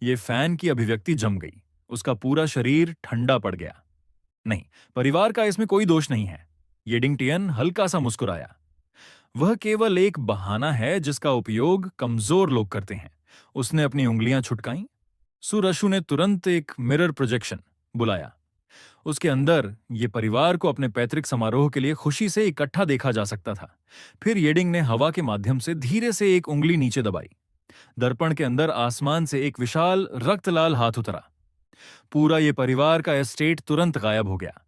ये फैन की अभिव्यक्ति जम गई। उसका पूरा शरीर ठंडा पड़ गया। नहीं, परिवार का इसमें कोई दोष नहीं है। येडिंग टियन हल्का सा मुस्कुराया। वह केवल एक बहाना है जिसका उपयोग कमजोर लोग करते हैं। उसने अपनी उंगलियां छुटकाईं। सुरशु ने तुरंत एक मिरर प्रोजेक्शन बुलाया। उसके अंदर ये परिवार को अपने पैतृक समारोह के लिए खुशी से इकट्ठा देखा जा सकता था। फिर येडिंग ने हवा के माध्यम से धीरे से एक उंगली नीचे दबाई। दर्पण के अंदर आसमान से एक विशाल रक्तलाल हाथ उतरा। पूरा ये परिवार का एस्टेट तुरंत गायब हो गया।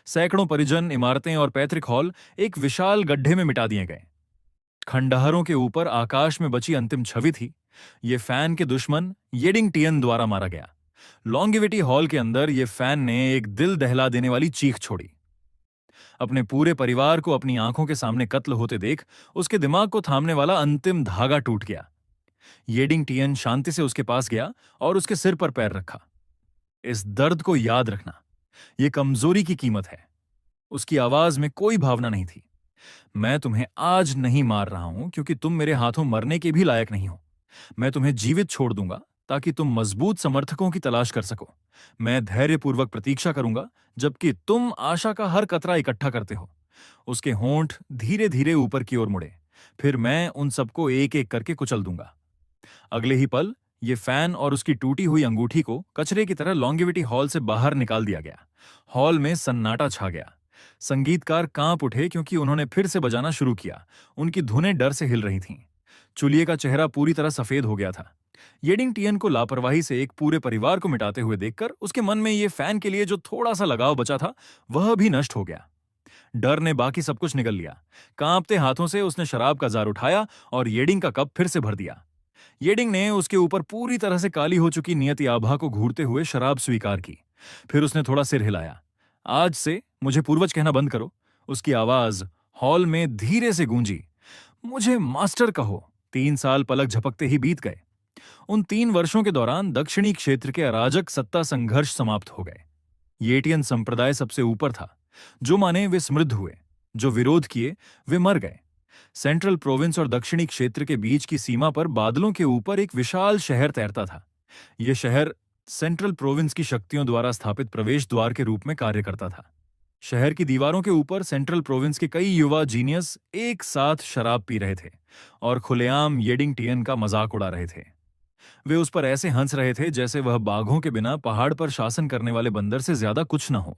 सैकड़ों परिजन, इमारतें और पैतृक हॉल एक विशाल गड्ढे में मिटा दिए गए। खंडहरों के ऊपर आकाश में बची अंतिम छवि थी। ये फैन के दुश्मन येडिंग टियन द्वारा मारा गया। लॉन्गिविटी हॉल के अंदर ये फैन ने एक दिल दहला देने वाली चीख छोड़ी। अपने पूरे परिवार को अपनी आंखों के सामने कत्ल होते देख उसके दिमाग को थामने वाला अंतिम धागा टूट गया। येडिंग टियन शांति से उसके पास गया और उसके सिर पर पैर रखा। इस दर्द को याद रखना, यह कमजोरी की कीमत है। उसकी आवाज में कोई भावना नहीं थी। मैं तुम्हें आज नहीं मार रहा हूं क्योंकि तुम मेरे हाथों मरने के भी लायक नहीं हो। मैं तुम्हें जीवित छोड़ दूंगा ताकि तुम मजबूत समर्थकों की तलाश कर सको। मैं धैर्यपूर्वक प्रतीक्षा करूंगा जबकि तुम आशा का हर कतरा इकट्ठा करते हो। उसके होंठ धीरे धीरे ऊपर की ओर मुड़े। फिर मैं उन सबको एक एक करके कुचल दूंगा। अगले ही पल ये फैन और उसकी टूटी हुई अंगूठी को कचरे की तरह लॉन्गिविटी हॉल से बाहर निकाल दिया गया। हॉल में सन्नाटा छा गया। संगीतकार कांप उठे क्योंकि उन्होंने फिर से बजाना शुरू किया। उनकी धुनें डर से हिल रही थीं। चुलिये का चेहरा पूरी तरह सफेद हो गया था। येडिंग टियन को लापरवाही से एक पूरे परिवार को मिटाते हुए देखकर उसके मन में ये फैन के लिए जो थोड़ा सा लगाव बचा था वह भी नष्ट हो गया। डर ने बाकी सब कुछ निगल लिया। कांपते हाथों से उसने शराब का जार उठाया और येडिंग का कप फिर से भर दिया। येडिंग ने उसके ऊपर पूरी तरह से काली हो चुकी नियति आभा को घूरते हुए शराब स्वीकार की। फिर उसने थोड़ा सिर हिलाया। आज से मुझे पूर्वज कहना बंद करो। उसकी आवाज हॉल में धीरे से गूंजी। मुझे मास्टर कहो। 3 साल पलक झपकते ही बीत गए। उन 3 वर्षों के दौरान दक्षिणी क्षेत्र के अराजक सत्ता संघर्ष समाप्त हो गए। येटियन संप्रदाय सबसे ऊपर था। जो माने वे समृद्ध हुए, जो विरोध किए वे मर गए। सेंट्रल प्रोविंस और दक्षिणी क्षेत्र के बीच की सीमा पर बादलों के ऊपर एक विशाल शहर तैरता था। यह शहर सेंट्रल प्रोविंस की शक्तियों द्वारा स्थापित प्रवेश द्वार के रूप में कार्य करता था। शहर की दीवारों के ऊपर सेंट्रल प्रोविंस के कई युवा जीनियस एक साथ शराब पी रहे थे और खुलेआम येडिंग टियन का मजाक उड़ा रहे थे। वे उस पर ऐसे हंस रहे थे जैसे वह बाघों के बिना पहाड़ पर शासन करने वाले बंदर से ज्यादा कुछ न हो।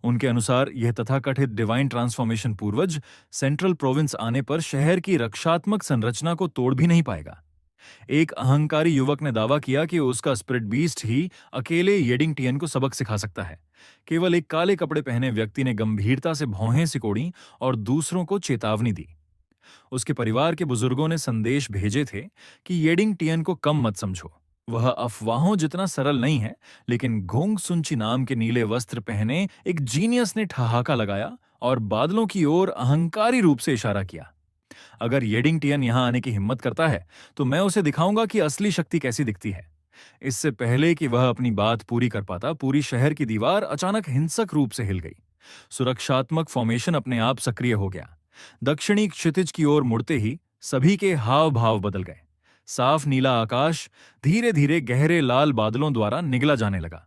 उनके अनुसार यह तथाकथित डिवाइन ट्रांसफॉर्मेशन पूर्वज सेंट्रल प्रोविंस आने पर शहर की रक्षात्मक संरचना को तोड़ भी नहीं पाएगा। एक अहंकारी युवक ने दावा किया कि उसका स्पिरिट बीस्ट ही अकेले येडिंग टियन को सबक सिखा सकता है। केवल एक काले कपड़े पहने व्यक्ति ने गंभीरता से भौहें सिकोड़ी और दूसरों को चेतावनी दी। उसके परिवार के बुजुर्गों ने संदेश भेजे थे कि येडिंग टियन को कम मत समझो। वह अफवाहों जितना सरल नहीं है, लेकिन घोंग सुनची नाम के नीले वस्त्र पहने एक जीनियस ने ठहाका लगाया और बादलों की ओर अहंकारी रूप से इशारा किया। अगर येडिंग टियन यहां आने की हिम्मत करता है तो मैं उसे दिखाऊंगा कि असली शक्ति कैसी दिखती है। इससे पहले कि वह अपनी बात पूरी कर पाता, पूरी शहर की दीवार अचानक हिंसक रूप से हिल गई। सुरक्षात्मक फॉर्मेशन अपने आप सक्रिय हो गया। दक्षिणी क्षितिज की ओर मुड़ते ही सभी के हाव भाव बदल गए। साफ नीला आकाश धीरे धीरे गहरे लाल बादलों द्वारा निगला जाने लगा।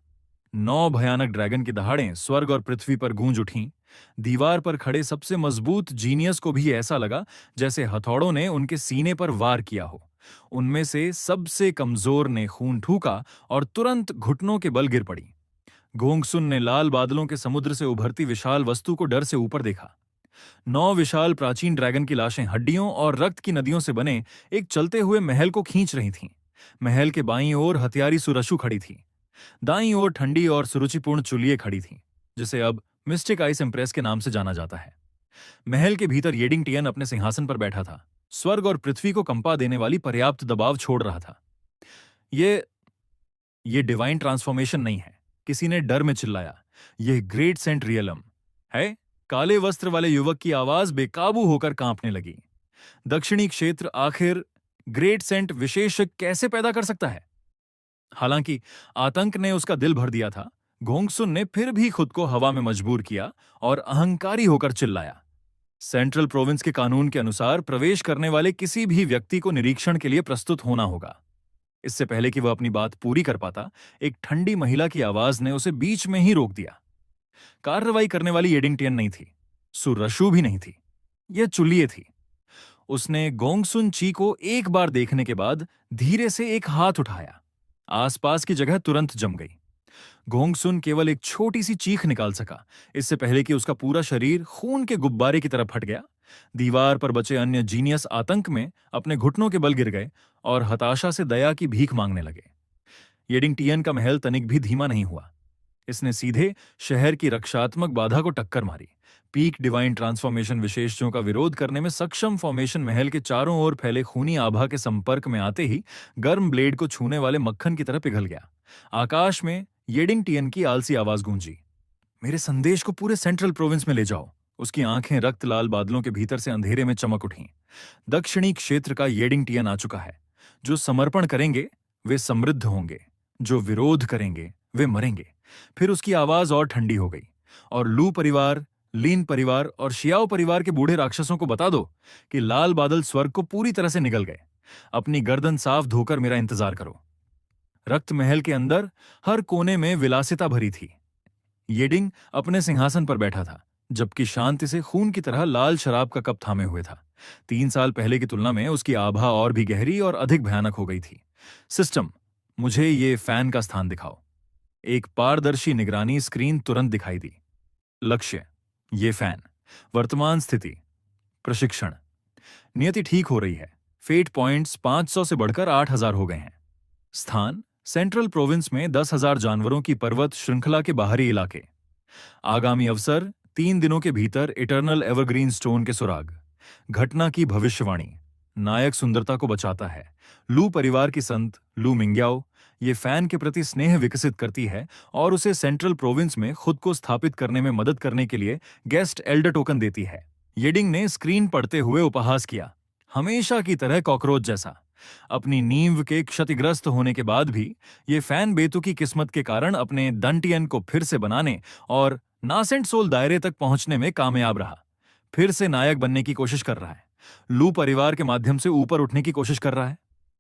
9 भयानक ड्रैगन की दहाड़ें स्वर्ग और पृथ्वी पर गूंज उठीं। दीवार पर खड़े सबसे मजबूत जीनियस को भी ऐसा लगा जैसे हथौड़ों ने उनके सीने पर वार किया हो। उनमें से सबसे कमजोर ने खून ठूका और तुरंत घुटनों के बल गिर पड़ी। गोंगसुन ने लाल बादलों के समुद्र से उभरती विशाल वस्तु को डर से ऊपर देखा। 9 विशाल प्राचीन ड्रैगन की लाशें हड्डियों और रक्त की नदियों से बने एक चलते हुए महल को खींच रही थीं। महल के बाईं ओर हथियारी सुरशु खड़ी थी। दाईं ओर ठंडी और सुरुचिपूर्ण चुलिये खड़ी थीं, जिसे अब मिस्टिक आइस इम्प्रेस के नाम से जाना जाता है। महल के भीतर येडिंग टियन अपने सिंहासन पर बैठा था। स्वर्ग और पृथ्वी को कंपा देने वाली पर्याप्त दबाव छोड़ रहा था। ये ये डिवाइन ट्रांसफॉर्मेशन नहीं है, किसी ने डर में चिल्लाया। यह ग्रेट सेंट रियलम है। काले वस्त्र वाले युवक की आवाज बेकाबू होकर कांपने लगी। दक्षिणी क्षेत्र आखिर ग्रेट सेंट विशेषक कैसे पैदा कर सकता है? हालांकि आतंक ने उसका दिल भर दिया था, गोंगसुन ने फिर भी खुद को हवा में मजबूर किया और अहंकारी होकर चिल्लाया। सेंट्रल प्रोविंस के कानून के अनुसार प्रवेश करने वाले किसी भी व्यक्ति को निरीक्षण के लिए प्रस्तुत होना होगा। इससे पहले कि वह अपनी बात पूरी कर पाता, एक ठंडी महिला की आवाज ने उसे बीच में ही रोक दिया। कार्रवाई करने वाली येडिंगटियन नहीं थी, सुरशु भी नहीं थी, यह चुलिये थी। उसने गोंगसुन ची को एक बार देखने के बाद धीरे से एक हाथ उठाया। आसपास की जगह तुरंत जम गई। गोंगसुन केवल एक छोटी सी चीख निकाल सका, इससे पहले कि उसका पूरा शरीर खून के गुब्बारे की तरह फट गया। दीवार पर बचे अन्य जीनियस आतंक में अपने घुटनों के बल गिर गए और हताशा से दया की भीख मांगने लगे। येडिंगटियन का महल तनिक भी धीमा नहीं हुआ। इसने सीधे शहर की रक्षात्मक बाधा को टक्कर मारी। पीक डिवाइन ट्रांसफॉर्मेशन विशेषज्ञों का विरोध करने में सक्षम फॉर्मेशन महल के चारों ओर फैले खूनी आभा के संपर्क में आते ही गर्म ब्लेड को छूने वाले मक्खन की तरह पिघल गया। आकाश में येडिंगटियन की आलसी आवाज गूंजी, मेरे संदेश को पूरे सेंट्रल प्रोविंस में ले जाओ। उसकी आंखें रक्त लाल बादलों के भीतर से अंधेरे में चमक उठीं। दक्षिणी क्षेत्र का येडिंगटियन आ चुका है। जो समर्पण करेंगे वे समृद्ध होंगे, जो विरोध करेंगे वे मरेंगे। फिर उसकी आवाज और ठंडी हो गई। और लू परिवार, लीन परिवार और शियाओ परिवार के बूढ़े राक्षसों को बता दो कि लाल बादल स्वर्ग को पूरी तरह से निगल गए। अपनी गर्दन साफ धोकर मेरा इंतजार करो। रक्त महल के अंदर हर कोने में विलासिता भरी थी। येडिंग अपने सिंहासन पर बैठा था, जबकि शांति से खून की तरह लाल शराब का कप थामे हुए था। 3 साल पहले की तुलना में उसकी आभा और भी गहरी और अधिक भयानक हो गई थी। सिस्टम, मुझे ये फैन का स्थान दिखाओ। एक पारदर्शी निगरानी स्क्रीन तुरंत दिखाई दी। लक्ष्य, ये फैन। वर्तमान स्थिति, प्रशिक्षण। नियति ठीक हो रही है। फेट पॉइंट्स 500 से बढ़कर 8000 हो गए हैं। स्थान, सेंट्रल प्रोविंस में 10,000 जानवरों की पर्वत श्रृंखला के बाहरी इलाके। आगामी अवसर, 3 दिनों के भीतर इटर्नल एवरग्रीन स्टोन के सुराग। घटना की भविष्यवाणी, नायक सुंदरता को बचाता है। लू परिवार की संत लू मिंग्याओ ये फैन के प्रति स्नेह विकसित करती है और उसे सेंट्रल प्रोविंस में खुद को स्थापित करने में मदद करने के लिए गेस्ट एल्डर टोकन देती है। येडिंग ने स्क्रीन पढ़ते हुए उपहास किया, हमेशा की तरह कॉकरोच जैसा। अपनी नींव के क्षतिग्रस्त होने के बाद भी ये फैन बेतुकी किस्मत के कारण अपने दंटियन को फिर से बनाने और नासेंट सोल दायरे तक पहुंचने में कामयाब रहा। फिर से नायक बनने की कोशिश कर रहा है। लू परिवार के माध्यम से ऊपर उठने की कोशिश कर रहा है।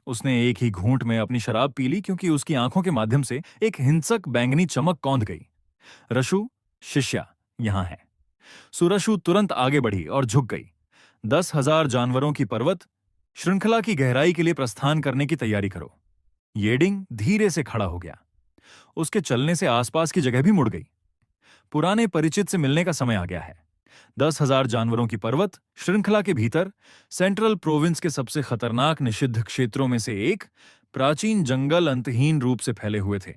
उसने एक ही घूंट में अपनी शराब पी ली क्योंकि उसकी आंखों के माध्यम से एक हिंसक बैंगनी चमक कौंध गई। रशु, शिष्या यहां है। सुरशु तुरंत आगे बढ़ी और झुक गई। 10,000 जानवरों की पर्वत श्रृंखला की गहराई के लिए प्रस्थान करने की तैयारी करो। येडिंग धीरे से खड़ा हो गया। उसके चलने से आसपास की जगह भी मुड़ गई। पुराने परिचित से मिलने का समय आ गया है। 10,000 जानवरों की पर्वत श्रृंखला के भीतर सेंट्रल प्रोविंस के सबसे खतरनाक निषिद्ध क्षेत्रों में से एक, प्राचीन जंगल अंतहीन रूप से फैले हुए थे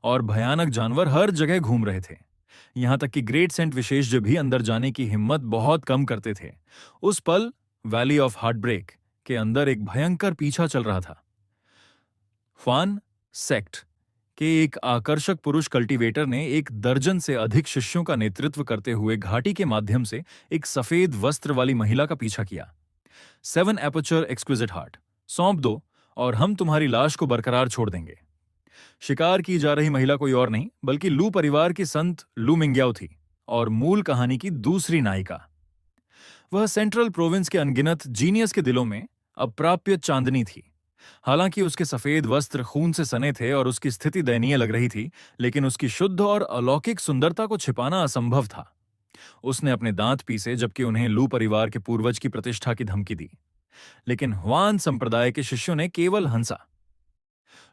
और भयानक जानवर हर जगह घूम रहे थे। यहां तक कि ग्रेट सेंट विशेषज्ञ भी अंदर जाने की हिम्मत बहुत कम करते थे। उस पल वैली ऑफ हार्टब्रेक के अंदर एक भयंकर पीछा चल रहा था। फ़ान सेक्ट के एक आकर्षक पुरुष कल्टीवेटर ने 1 दर्जन से अधिक शिष्यों का नेतृत्व करते हुए घाटी के माध्यम से एक सफेद वस्त्र वाली महिला का पीछा किया। 7 एपर्चर एक्सक्विजिट हार्ट, सौंप दो और हम तुम्हारी लाश को बरकरार छोड़ देंगे। शिकार की जा रही महिला कोई और नहीं बल्कि लू परिवार की संत लू मिंग्याओ थी और मूल कहानी की दूसरी नायिका। वह सेंट्रल प्रोविंस के अनगिनत जीनियस के दिलों में अप्राप्य चांदनी थी। हालांकि उसके सफेद वस्त्र खून से सने थे और उसकी स्थिति दयनीय लग रही थी, लेकिन उसकी शुद्ध और अलौकिक सुंदरता को छिपाना असंभव था। उसने अपने दांत पीसे जबकि उन्हें लू परिवार के पूर्वज की प्रतिष्ठा की धमकी दी। लेकिन ह्वान संप्रदाय के शिष्यों ने केवल हंसा।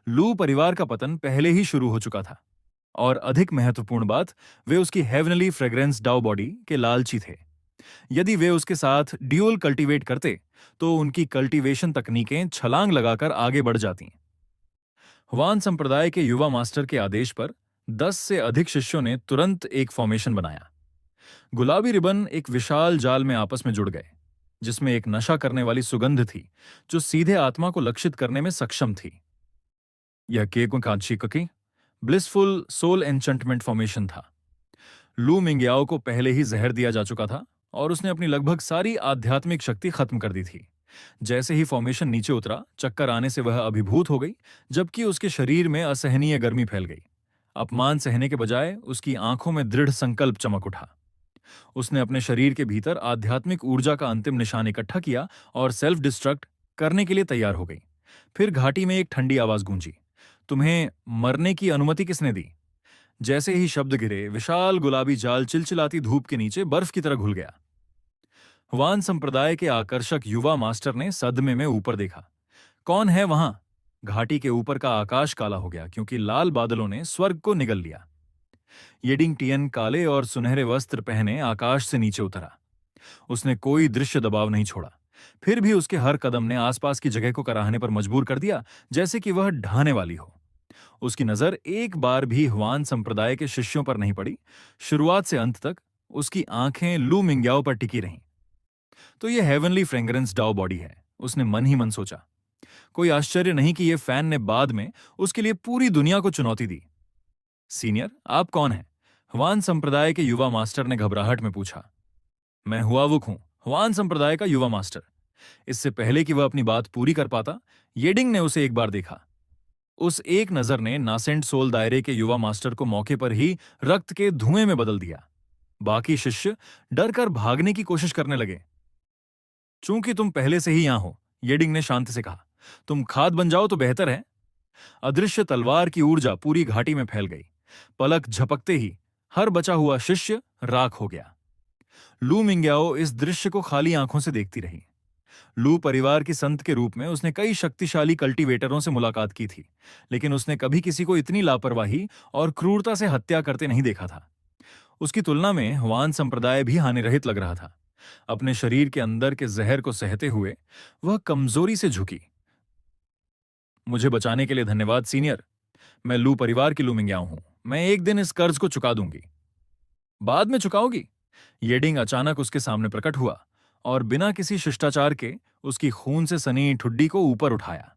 लू परिवार का पतन पहले ही शुरू हो चुका था, और अधिक महत्वपूर्ण बात, वे उसकी हेवनली फ्रेग्रेंस डाउ बॉडी के लालची थे। यदि वे उसके साथ ड्यूल कल्टीवेट करते तो उनकी कल्टीवेशन तकनीकें छलांग लगाकर आगे बढ़ जाती। ह्वान संप्रदाय के युवा मास्टर के आदेश पर 10 से अधिक शिष्यों ने तुरंत एक फॉर्मेशन बनाया। गुलाबी रिबन एक विशाल जाल में आपस में जुड़ गए, जिसमें एक नशा करने वाली सुगंध थी जो सीधे आत्मा को लक्षित करने में सक्षम थी। यह केकुकांची ब्लिसफुल सोल एन्चेंटमेंट फॉर्मेशन था। लू मिंगयाओ को पहले ही जहर दिया जा चुका था और उसने अपनी लगभग सारी आध्यात्मिक शक्ति खत्म कर दी थी। जैसे ही फॉर्मेशन नीचे उतरा, चक्कर आने से वह अभिभूत हो गई, जबकि उसके शरीर में असहनीय गर्मी फैल गई। अपमान सहने के बजाय उसकी आंखों में दृढ़ संकल्प चमक उठा। उसने अपने शरीर के भीतर आध्यात्मिक ऊर्जा का अंतिम निशान इकट्ठा किया और सेल्फ डिस्ट्रक्ट करने के लिए तैयार हो गई। फिर घाटी में एक ठंडी आवाज गूंजी, तुम्हें मरने की अनुमति किसने दी? जैसे ही शब्द गिरे, विशाल गुलाबी जाल चिलचिलाती धूप के नीचे बर्फ की तरह घुल गया। ह्वान संप्रदाय के आकर्षक युवा मास्टर ने सदमे में ऊपर देखा। कौन है वहां? घाटी के ऊपर का आकाश काला हो गया क्योंकि लाल बादलों ने स्वर्ग को निगल लिया। येडिंग टियन काले और सुनहरे वस्त्र पहने आकाश से नीचे उतरा। उसने कोई दृश्य दबाव नहीं छोड़ा, फिर भी उसके हर कदम ने आसपास की जगह को कराहने पर मजबूर कर दिया, जैसे कि वह ढहाने वाली हो। उसकी नजर एक बार भी ह्वान संप्रदाय के शिष्यों पर नहीं पड़ी। शुरुआत से अंत तक उसकी आंखें लू मिंग्याओ पर टिकी रहीं। तो यह हेवनली फ्रेग्रेंस डाउ बॉडी है, उसने मन ही मन सोचा। कोई आश्चर्य नहीं कि यह फैन ने बाद में उसके लिए पूरी दुनिया को चुनौती दी। सीनियर, आप कौन हैं? ह्वान संप्रदाय के युवा मास्टर ने घबराहट में पूछा। मैं हुआवुक हूं, ह्वान संप्रदाय का युवा मास्टर। इससे पहले कि वह अपनी बात पूरी कर पाता, येडिंग ने उसे एक बार देखा। उस एक नजर ने नासेंट सोल दायरे के युवा मास्टर को मौके पर ही रक्त के धुएं में बदल दिया। बाकी शिष्य डरकर भागने की कोशिश करने लगे। चूंकि तुम पहले से ही यहां हो, येडिंग ने शांति से कहा, तुम खाद बन जाओ तो बेहतर है। अदृश्य तलवार की ऊर्जा पूरी घाटी में फैल गई। पलक झपकते ही हर बचा हुआ शिष्य राख हो गया। लू मिंग्याओ इस दृश्य को खाली आंखों से देखती रही। लू परिवार की संत के रूप में उसने कई शक्तिशाली कल्टीवेटरों से मुलाकात की थी, लेकिन उसने कभी किसी को इतनी लापरवाही और क्रूरता से हत्या करते नहीं देखा था। उसकी तुलना में ह्वान संप्रदाय भी हानिरहित लग रहा था। अपने शरीर के अंदर के जहर को सहते हुए वह कमजोरी से झुकी। मुझे बचाने के लिए धन्यवाद सीनियर। मैं लू परिवार की लू मिंग्याओ हूं। मैं एक दिन इस कर्ज को चुका दूंगी। बाद में चुकाओगी? येडिंग अचानक उसके सामने प्रकट हुआ और बिना किसी शिष्टाचार के उसकी खून से सनी ठुड्डी को ऊपर उठाया।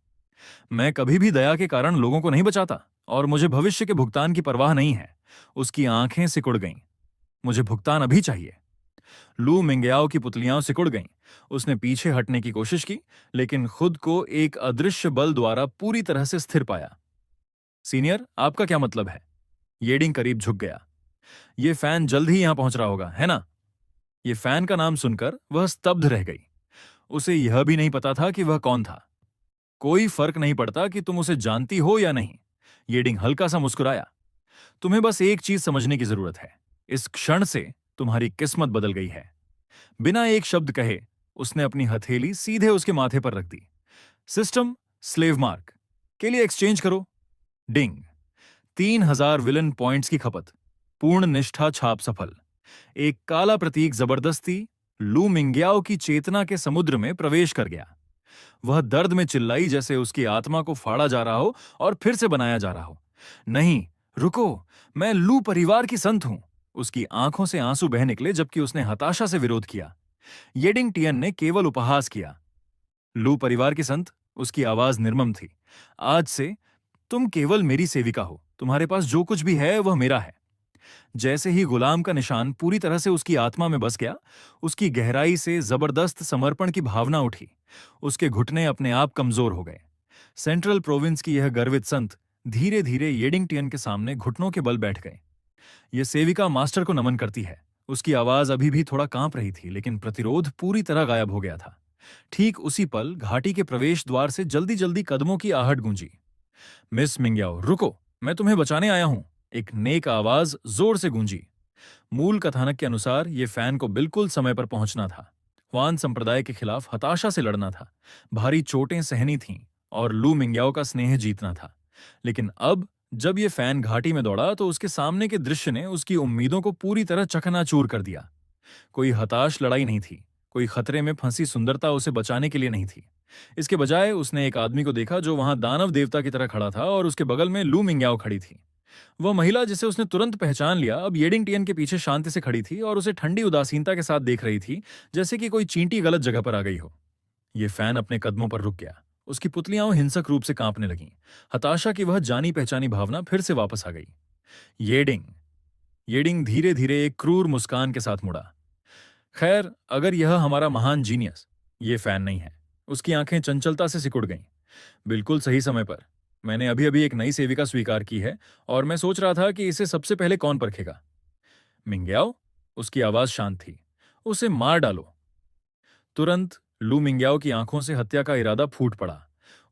मैं कभी भी दया के कारण लोगों को नहीं बचाता और मुझे भविष्य के भुगतान की परवाह नहीं है। उसकी आंखें सिकुड़ गईं। मुझे भुगतान अभी चाहिए। लू मिंग्याओ की पुतलियां सिकुड़ गईं। उसने पीछे हटने की कोशिश की, लेकिन खुद को एक अदृश्य बल द्वारा पूरी तरह से स्थिर पाया। सीनियर, आपका क्या मतलब है? येडिंग करीब झुक गया। यह फैन जल्द ही यहां पहुंच रहा होगा, है ना? यह फैन का नाम सुनकर वह स्तब्ध रह गई। उसे यह भी नहीं पता था कि वह कौन था। कोई फर्क नहीं पड़ता कि तुम उसे जानती हो या नहीं, येडिंग हल्का सा मुस्कुराया। तुम्हें बस एक चीज समझने की जरूरत है। इस क्षण से तुम्हारी किस्मत बदल गई है। बिना एक शब्द कहे उसने अपनी हथेली सीधे उसके माथे पर रख दी। सिस्टम स्लेव मार्क के लिए एक्सचेंज करो। डिंग। 3000 विलन पॉइंट्स की खपत। पूर्ण निष्ठा छाप सफल। एक काला प्रतीक जबरदस्ती लू मिंग्याओ की चेतना के समुद्र में प्रवेश कर गया। वह दर्द में चिल्लाई जैसे उसकी आत्मा को फाड़ा जा रहा हो और फिर से बनाया जा रहा हो। नहीं, रुको, मैं लू परिवार की संत हूं। उसकी आंखों से आंसू बह निकले जबकि उसने हताशा से विरोध किया। येडिंग टियन ने केवल उपहास किया। लू परिवार की संत, उसकी आवाज निर्मम थी। आज से तुम केवल मेरी सेविका हो। तुम्हारे पास जो कुछ भी है वह मेरा है। जैसे ही गुलाम का निशान पूरी तरह से उसकी आत्मा में बस गया, उसकी गहराई से जबरदस्त समर्पण की भावना उठी। उसके घुटने अपने आप कमजोर हो गए। सेंट्रल प्रोविंस की यह गर्वित संत धीरे धीरे येडिंग टियन के सामने घुटनों के बल बैठ गए। यह सेविका मास्टर को नमन करती है। उसकी आवाज अभी भी थोड़ा कांप रही थी, लेकिन प्रतिरोध पूरी तरह गायब हो गया था। ठीक उसी पल घाटी के प्रवेश द्वार से जल्दी जल्दी कदमों की आहट गूंजी। मिस मिंग्याओ, रुको, मैं तुम्हें बचाने आया हूं। एक नेक आवाज जोर से गूंजी। मूल कथानक के अनुसार ये फैन को बिल्कुल समय पर पहुंचना था। वान संप्रदाय के खिलाफ हताशा से लड़ना था, भारी चोटें सहनी थीं और लू मिंग्याओ का स्नेह जीतना था। लेकिन अब जब ये फैन घाटी में दौड़ा तो उसके सामने के दृश्य ने उसकी उम्मीदों को पूरी तरह चकनाचूर कर दिया। कोई हताश लड़ाई नहीं थी, कोई खतरे में फंसी सुंदरता उसे बचाने के लिए नहीं थी। इसके बजाय उसने एक आदमी को देखा जो वहां दानव देवता की तरह खड़ा था और उसके बगल में लू मिंग्याओ खड़ी थी। वह महिला जिसे उसने तुरंत पहचान लिया अब येडिंगटियन के पीछे शांति से खड़ी थी और उसे ठंडी उदासीनता के साथ देख रही थी, जैसे कि कोई चींटी गलत जगह पर आ गई हो। ये फैन अपने कदमों पर रुक गया। उसकी पुतलियां हिंसक रूप से कांपने लगीं। हताशा की वह जानी पहचानी भावना फिर से वापस आ गई। येडिंग येडिंग धीरे धीरे एक क्रूर मुस्कान के साथ मुड़ा। खैर, अगर यह हमारा महान जीनियस ये फैन नहीं है। उसकी आंखें चंचलता से सिकुड़ गईं। बिल्कुल सही समय पर। मैंने अभी अभी एक नई सेविका स्वीकार की है और मैं सोच रहा था कि इसे सबसे पहले कौन परखेगा। मिंग्याओ? उसकी आवाज शांत थी। उसे मार डालो। तुरंत लू मिंग्याओ की आंखों से हत्या का इरादा फूट पड़ा।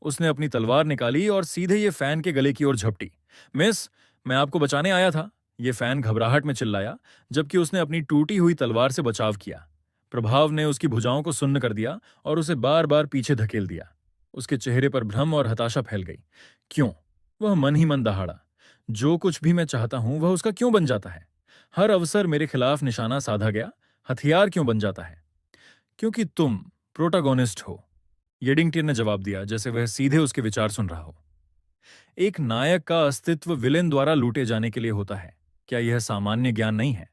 उसने अपनी तलवार निकाली और सीधे ये फैन के गले की ओर झपटी। मिस, मैं आपको बचाने आया था, ये फैन घबराहट में चिल्लाया, जबकि उसने अपनी टूटी हुई तलवार से बचाव किया। प्रभाव ने उसकी भुजाओं को सुन्न कर दिया और उसे बार बार पीछे धकेल दिया। उसके चेहरे पर भ्रम और हताशा फैल गई। क्यों? वह मन ही मन दहाड़ा। जो कुछ भी मैं चाहता हूं वह उसका क्यों बन जाता है? हर अवसर मेरे खिलाफ निशाना साधा गया, हथियार क्यों बन जाता है? क्योंकि तुम प्रोटागोनिस्ट हो, येडिंगटियन ने जवाब दिया, जैसे वह सीधे उसके विचार सुन रहा हो। एक नायक का अस्तित्व विलेन द्वारा लूटे जाने के लिए होता है। क्या यह सामान्य ज्ञान नहीं है?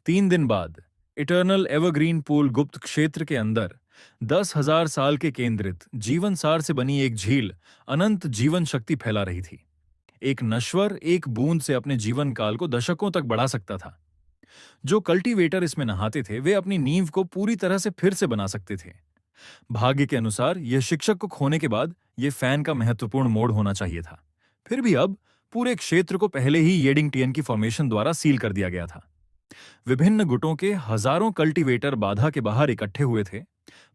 3 दिन बाद इटर्नल एवरग्रीन पूल गुप्त क्षेत्र के अंदर 10,000 साल के केंद्रित जीवन सार से बनी एक झील अनंत जीवन शक्ति फैला रही थी। एक नश्वर एक बूंद से अपने जीवन काल को दशकों तक बढ़ा सकता था। जो कल्टीवेटर इसमें नहाते थे वे अपनी नींव को पूरी तरह से फिर से बना सकते थे। भाग्य के अनुसार यह शिक्षक को खोने के बाद यह फैन का महत्वपूर्ण मोड़ होना चाहिए था। फिर भी अब पूरे क्षेत्र को पहले ही येडिंगटियन की फॉर्मेशन द्वारा सील कर दिया गया था। विभिन्न गुटों के हजारों कल्टीवेटर बाधा के बाहर इकट्ठे हुए थे।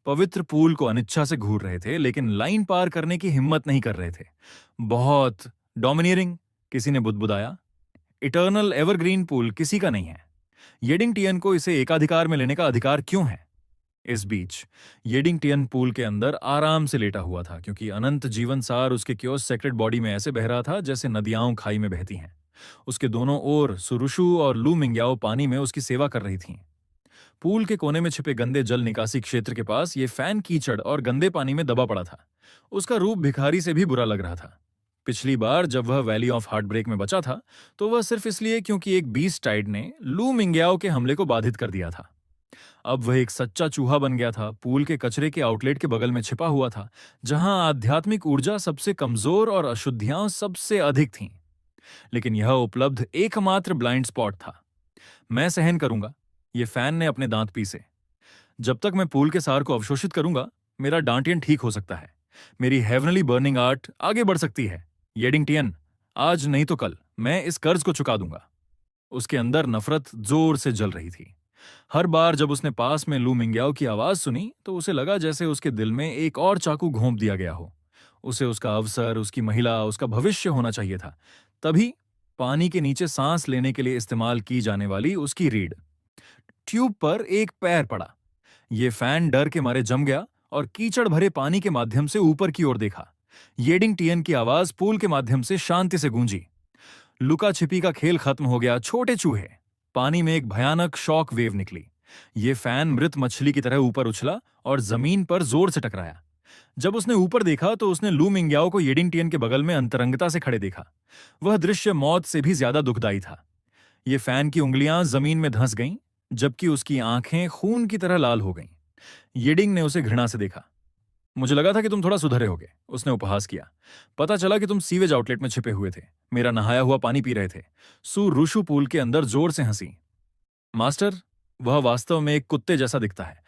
पवित्र पूल को अनिच्छा से घूर रहे थे, लेकिन लाइन पार करने की हिम्मत नहीं कर रहे थे। बहुत डोमिनियरिंग, किसी ने बुदबुदाया। इटर्नल एवरग्रीन पूल किसी का नहीं है। येडिंगटियन को इसे एकाधिकार में लेने का अधिकार क्यों है? इस बीच येडिंगटियन पूल के अंदर आराम से लेटा हुआ था, क्योंकि अनंत जीवन सार उसके क्योस सेक्रेट बॉडी में ऐसे बह रहा था जैसे नदियां खाई में बहती हैं। उसके दोनों ओर सुरुशु और लू मिंग्याओ पानी में उसकी सेवा कर रही थीं। पूल के कोने में छिपे गंदे जल निकासी क्षेत्र के पास ये फैन कीचड़ और गंदे पानी में दबा पड़ा था। उसका रूप भिखारी से भी बुरा लग रहा था। पिछली बार जब वह वैली ऑफ हार्ट ब्रेक में बचा था तो वह सिर्फ इसलिए क्योंकि एक बीस्ट टाइड ने लू मिंग्याओ के हमले को बाधित कर दिया था। अब वह एक सच्चा चूहा बन गया था, पूल के कचरे के आउटलेट के बगल में छिपा हुआ था, जहां आध्यात्मिक ऊर्जा सबसे कमजोर और अशुद्धियां सबसे अधिक थीं। लेकिन यह उपलब्ध एकमात्र ब्लाइंड स्पॉट था। मैं सहन करूंगा, ये फैन ने अपने दांत पीसे। जब तक मैं पूल के सार को अवशोषित करूंगा, मेरा डांटियन ठीक हो सकता है। मेरी हेवनली बर्निंग आर्ट आगे बढ़ सकती है। येडिंगटियन, आज नहीं तो कल मैं इस कर्ज को चुका दूंगा। उसके अंदर नफरत जोर से जल रही थी। हर बार जब उसने पास में लू मिंग्याओ की आवाज सुनी तो उसे लगा जैसे उसके दिल में एक और चाकू घोंप दिया गया हो। उसे उसका अवसर, उसकी महिला, उसका भविष्य होना चाहिए था। तभी पानी के नीचे सांस लेने के लिए इस्तेमाल की जाने वाली उसकी रीढ़ ट्यूब पर एक पैर पड़ा। ये फैन डर के मारे जम गया और कीचड़ भरे पानी के माध्यम से ऊपर की ओर देखा। येडिंगटियन की आवाज पूल के माध्यम से शांति से गूंजी। लुका छिपी का खेल खत्म हो गया, छोटे चूहे। पानी में एक भयानक शॉक वेव निकली। ये फैन मृत मछली की तरह ऊपर उछला और जमीन पर जोर से टकराया। जब उसने ऊपर देखा तो उसने लू मिंग्याओ को येडिंगटियन के बगल में अंतरंगता से खड़े देखा। वह दृश्य मौत से भी ज्यादा दुखदायी था। ये फैन की उंगलियां जमीन में धंस गईं, जबकि उसकी आंखें खून की तरह लाल हो गईं। येडिंग ने उसे घृणा से देखा। मुझे लगा था कि तुम थोड़ा सुधरे होगे, उसने उपहास किया। पता चला कि तुम सीवेज आउटलेट में छिपे हुए थे, मेरा नहाया हुआ पानी पी रहे थे। सू रुशु पूल के अंदर जोर से हंसी। मास्टर, वह वास्तव में एक कुत्ते जैसा दिखता है।